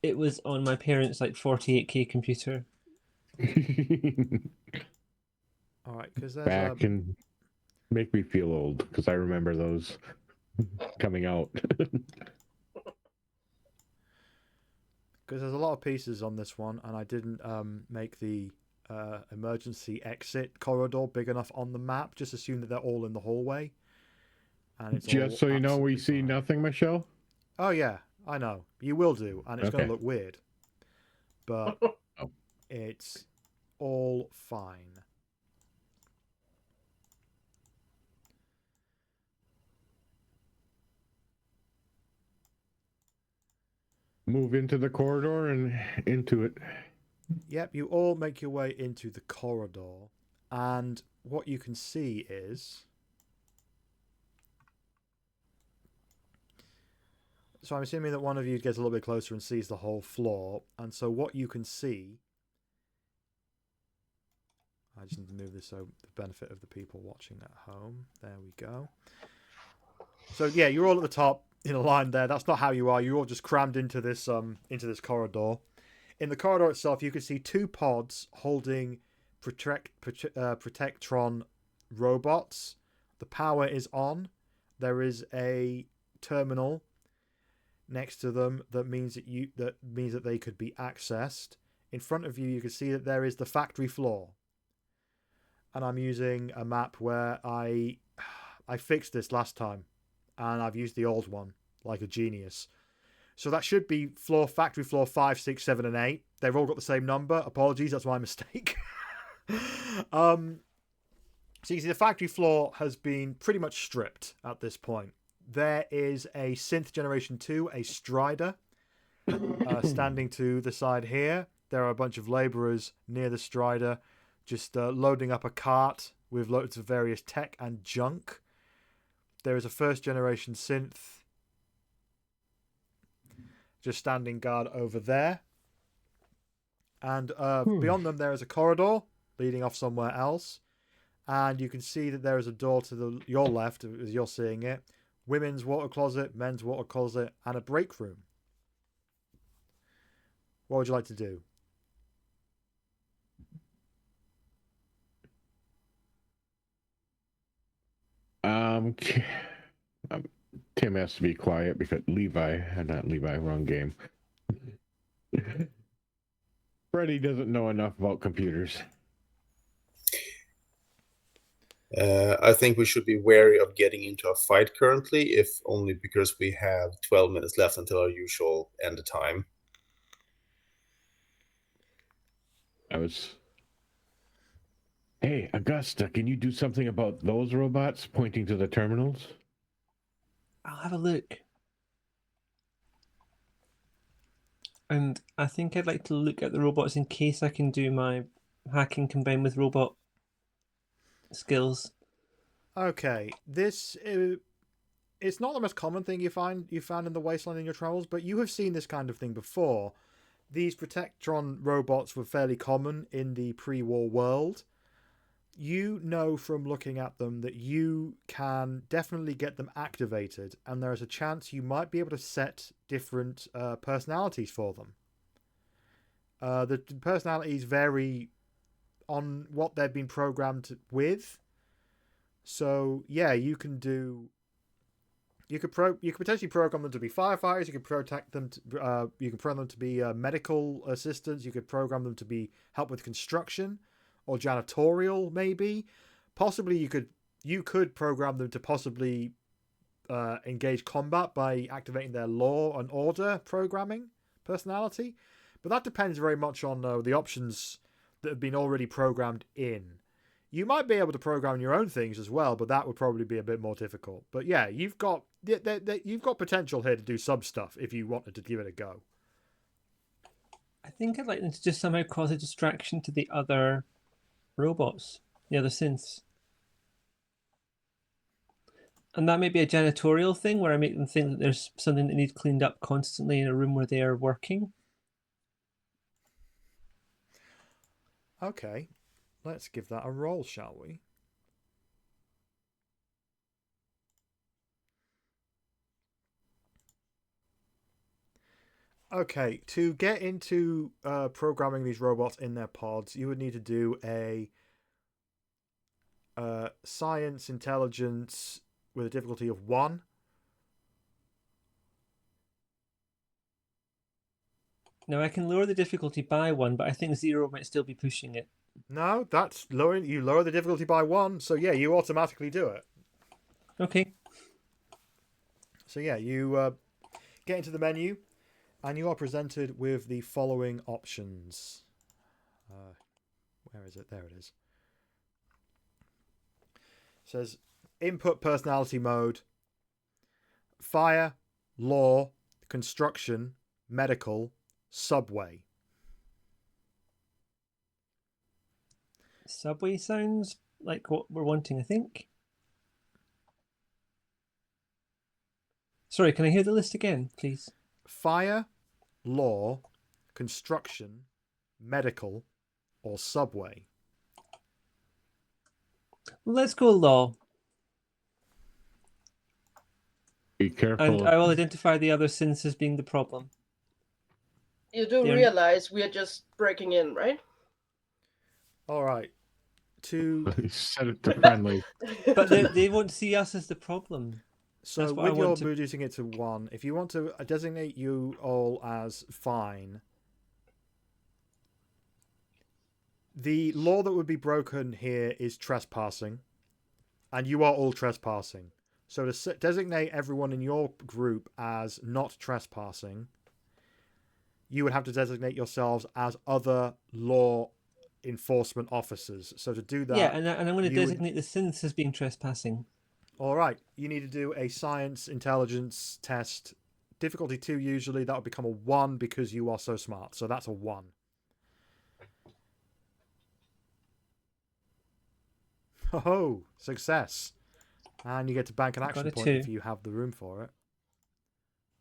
It was on my parents' like 48K computer. All right, because there's back and make me feel old because I remember those coming out. Because there's a lot of pieces on this one, and I didn't make the emergency exit corridor big enough on the map. Just assume that they're all in the hallway. And it's Just all so you know, we absolutely see fine. nothing, Michelle. Oh yeah, I know. You will do, and it's going Okay. to look weird. But Oh. it's all fine. Move into the corridor and into it. Yep, you all make your way into the corridor, and what you can see is... So I'm assuming that one of you gets a little bit closer and sees the whole floor, and so what you can see... I just need to move this so the benefit of the people watching at home. There we go. So yeah, you're all at the top in a line there. That's not how you are. You're all just crammed into this corridor. In the corridor itself, you can see two pods holding Protectron robots. The power is on. There is a terminal next to them that means that they could be accessed. In front of you, you can see that there is the factory floor. And I'm using a map where I fixed this last time, and I've used the old one like a genius. So that should be factory floor 5, 6, 7, and 8. They've all got the same number. Apologies, that's my mistake. So you can see the factory floor has been pretty much stripped at this point. There is a Synth Generation 2, a Strider, standing to the side here. There are a bunch of labourers near the Strider, just loading up a cart with loads of various tech and junk. There is a first generation synth just standing guard over there. And beyond them there is a corridor leading off somewhere else. And you can see that there is a door to your left, as you're seeing it. Women's water closet, men's water closet, and a break room. What would you like to do? Tim has to be quiet because not Levi, wrong game. Freddy doesn't know enough about computers. I think we should be wary of getting into a fight currently, if only because we have 12 minutes left until our usual end time. Hey, Augusta, can you do something about those robots pointing to the terminals? I'll have a look. And I think I'd like to look at the robots in case I can do my hacking combined with robot skills. Okay, this it's not the most common thing you found in the Wasteland in your travels, but you have seen this kind of thing before. These Protectron robots were fairly common in the pre-war world. You know from looking at them that you can definitely get them activated, and there is a chance you might be able to set different personalities for them. The personalities vary on what they've been programmed with. So yeah, you could potentially program them to be firefighters. You could protect them. You can program them to be medical assistants. You could program them to be help with construction or janitorial, maybe. Possibly you could program them to possibly engage combat by activating their law and order programming personality. But that depends very much on the options that have been already programmed in. You might be able to program your own things as well, but that would probably be a bit more difficult. But yeah, you've got potential here to do some stuff if you wanted to give it a go. I think I'd like them to just somehow cause a distraction to the other robots, the other synths. And that may be a janitorial thing where I make them think that there's something that needs cleaned up constantly in a room where they are working. Okay, let's give that a roll, shall we? Okay, to get into programming these robots in their pods, you would need to do a science intelligence with a difficulty of 1. Now I can lower the difficulty by 1, but I think 0 might still be pushing it. No, that's lowering. You lower the difficulty by 1, so yeah, you automatically do it. Okay. So yeah, you get into the menu, and you are presented with the following options. Where is it? There it is. It says input personality mode, fire, law, construction, medical, subway. Subway sounds like what we're wanting, I think. Sorry, can I hear the list again, please? Fire, law, construction, medical, or subway. Let's go law. Be careful. And I will identify the other sins as being the problem. You do They're- realize we're just breaking in, right? All right. Set it to friendly. But they won't see us as the problem. So That's what I with your want to- reducing it to 1, if you want to designate you all as fine, the law that would be broken here is trespassing, and you are all trespassing. So to designate everyone in your group as not trespassing, you would have to designate yourselves as other law enforcement officers. So to do that, Yeah, and I'm going to you would- designate the sins as being trespassing. all right, you need to do a science intelligence test. Difficulty 2 usually. That would become a 1 because you are so smart. So that's a 1. Oh, success. And you get to bank an Got action a point 2. if you have the room for it.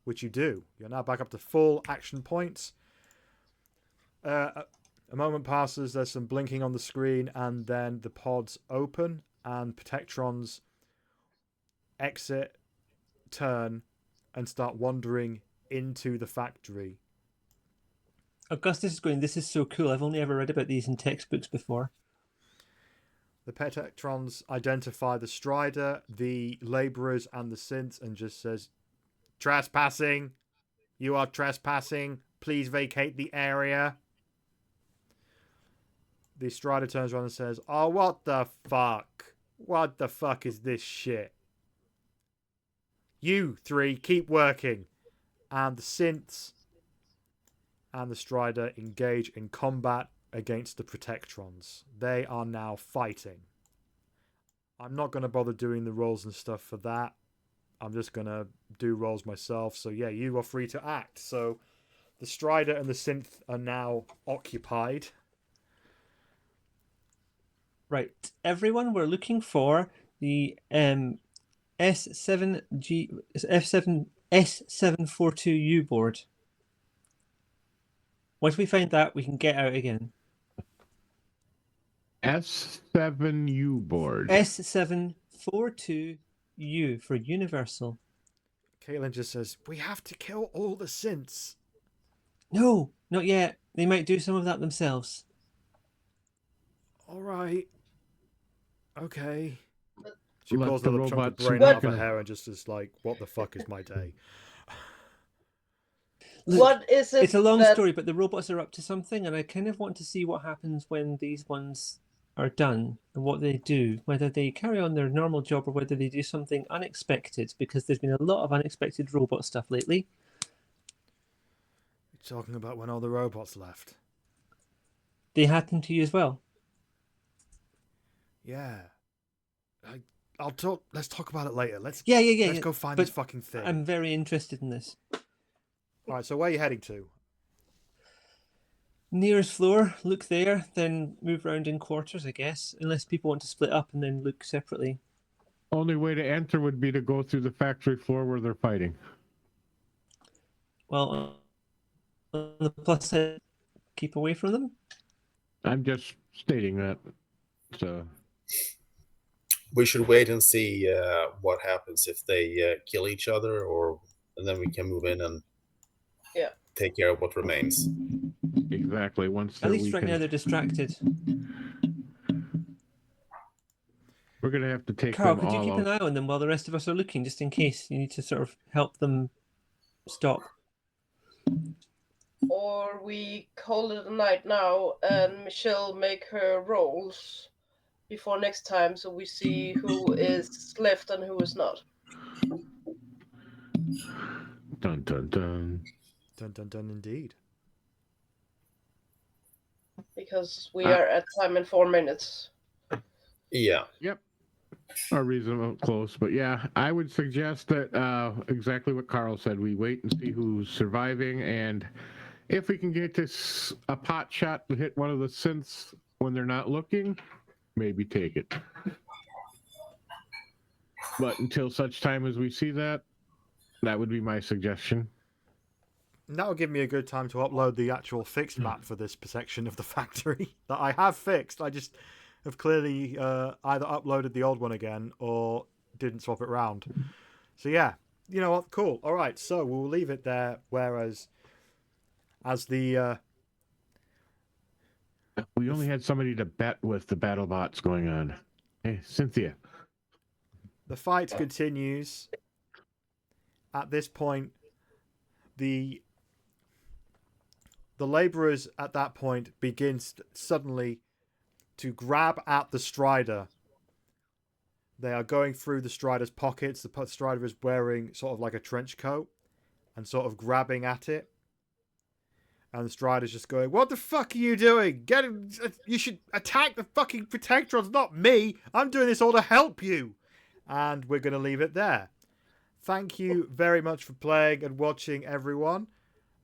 Which you do. You're now back up to full action points. A moment passes, there's some blinking on the screen, and then the pods open, and Protectrons exit, turn, and start wandering into the factory. Augustus is going, this is so cool. I've only ever read about these in textbooks before. The Protectrons identify the Strider, the laborers, and the synths, and just says, trespassing. You are trespassing. Please vacate the area. The Strider turns around and says, oh, what the fuck? What the fuck is this shit? You 3 keep working. And the synths and the Strider engage in combat against the Protectrons. They are now fighting. I'm not going to bother doing the rolls and stuff for that. I'm just going to do rolls myself. So yeah, you are free to act. So the Strider and the synth are now occupied. Right, everyone, we're looking for the S742U board. Once we find that, we can get out again. S7U board. S742U for Universal. Caitlin just says, we have to kill all the synths. No, not yet. They might do some of that themselves. All right. Okay. But- She Let pulls the another chunk of robots brain work out of her it. hair and just is like, what the fuck is my day? Look, What is it? it's a long that... story, but the robots are up to something, and I kind of want to see what happens when these ones are done and what they do, whether they carry on their normal job or whether they do something unexpected, because there's been a lot of unexpected robot stuff lately. You're talking about when all the robots left. They happen to you as well. Yeah. I'll talk. Let's talk about it later. Let's Yeah. go find But this fucking thing. I'm very interested in this. All right. So where are you heading to? Nearest floor, look there, then move around in quarters, I guess, unless people want to split up and then look separately. Only way to enter would be to go through the factory floor where they're fighting. Well, on the plus side, keep away from them. I'm just stating that. So We should wait and see what happens if they kill each other, and then we can move in and take care of what remains. exactly. Once At they're least right now weakened, they're distracted. we're gonna have to take Carl, them could you all keep out. an eye on them while the rest of us are looking, just in case you need to sort of help them stop? Or we call it a night now, and Michelle make her rolls before next time, so we see who is left and who is not. Dun dun dun. Dun dun dun, indeed. Because we are at time in 4 minutes. Yeah. Yep. Are reasonable close, but yeah, I would suggest that exactly what Carl said. We wait and see who's surviving, and if we can get this a pot shot to hit one of the synths when they're not looking, maybe take it. But until such time as we see that, that would be my suggestion. And that will give me a good time to upload the actual fixed map for this section of the factory that I have fixed. I just have clearly either uploaded the old one again or didn't swap it round. So yeah, you know what? Cool. All right, so we'll leave it there. Whereas, as the we only had somebody to bet with the battle bots going on. Hey, Cynthia. the fight continues, at this point, the laborers at that point begin suddenly to grab at the Strider. They are going through the Strider's pockets. The Strider is wearing sort of like a trench coat and sort of grabbing at it. And the Strider's just going, "What the fuck are you doing? Get him! You should attack the fucking Protectrons, not me! I'm doing this all to help you!" And we're going to leave it there. Thank you very much for playing and watching, everyone.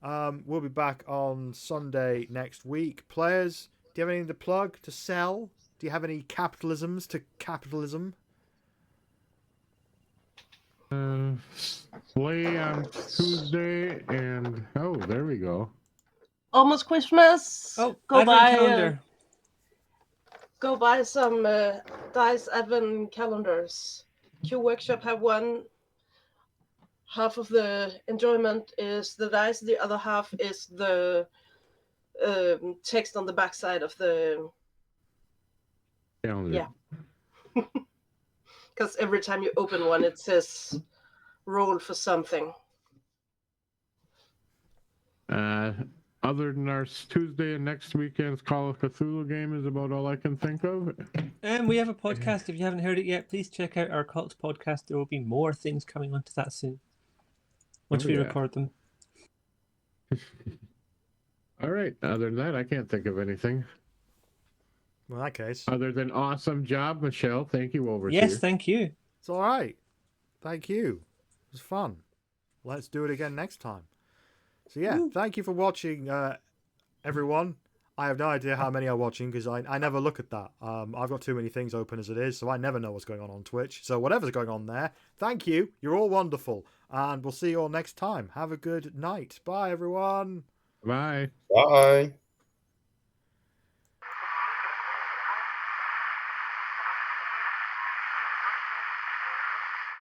We'll be back on Sunday next week. Players, do you have anything to plug, to sell? Do you have any capitalisms to capitalism? Play on Tuesday, and oh, there we go. Almost Christmas. Oh, go advent buy calendar. go buy some Dice Advent calendars. Q Workshop have one. Half of the enjoyment is the dice, the other half is the text on the backside of the Calendar. Yeah. Because every time you open one, it says roll for something. Other than our Tuesday and next weekend's Call of Cthulhu game is about all I can think of. And we have a podcast. If you haven't heard it yet, please check out our cult podcast. There will be more things coming onto that soon. Once we record them. All right. Other than that, I can't think of anything. Well, in that case, Other than awesome job, Michelle. Thank you, Overseer. Yes, thank you. it's all right. Thank you. It was fun. Let's do it again next time. So yeah, thank you for watching, everyone. I have no idea how many are watching because I never look at that. I've got too many things open as it is, so I never know what's going on Twitch. So whatever's going on there, thank you. You're all wonderful. And we'll see you all next time. Have a good night. Bye, everyone. Bye. Bye.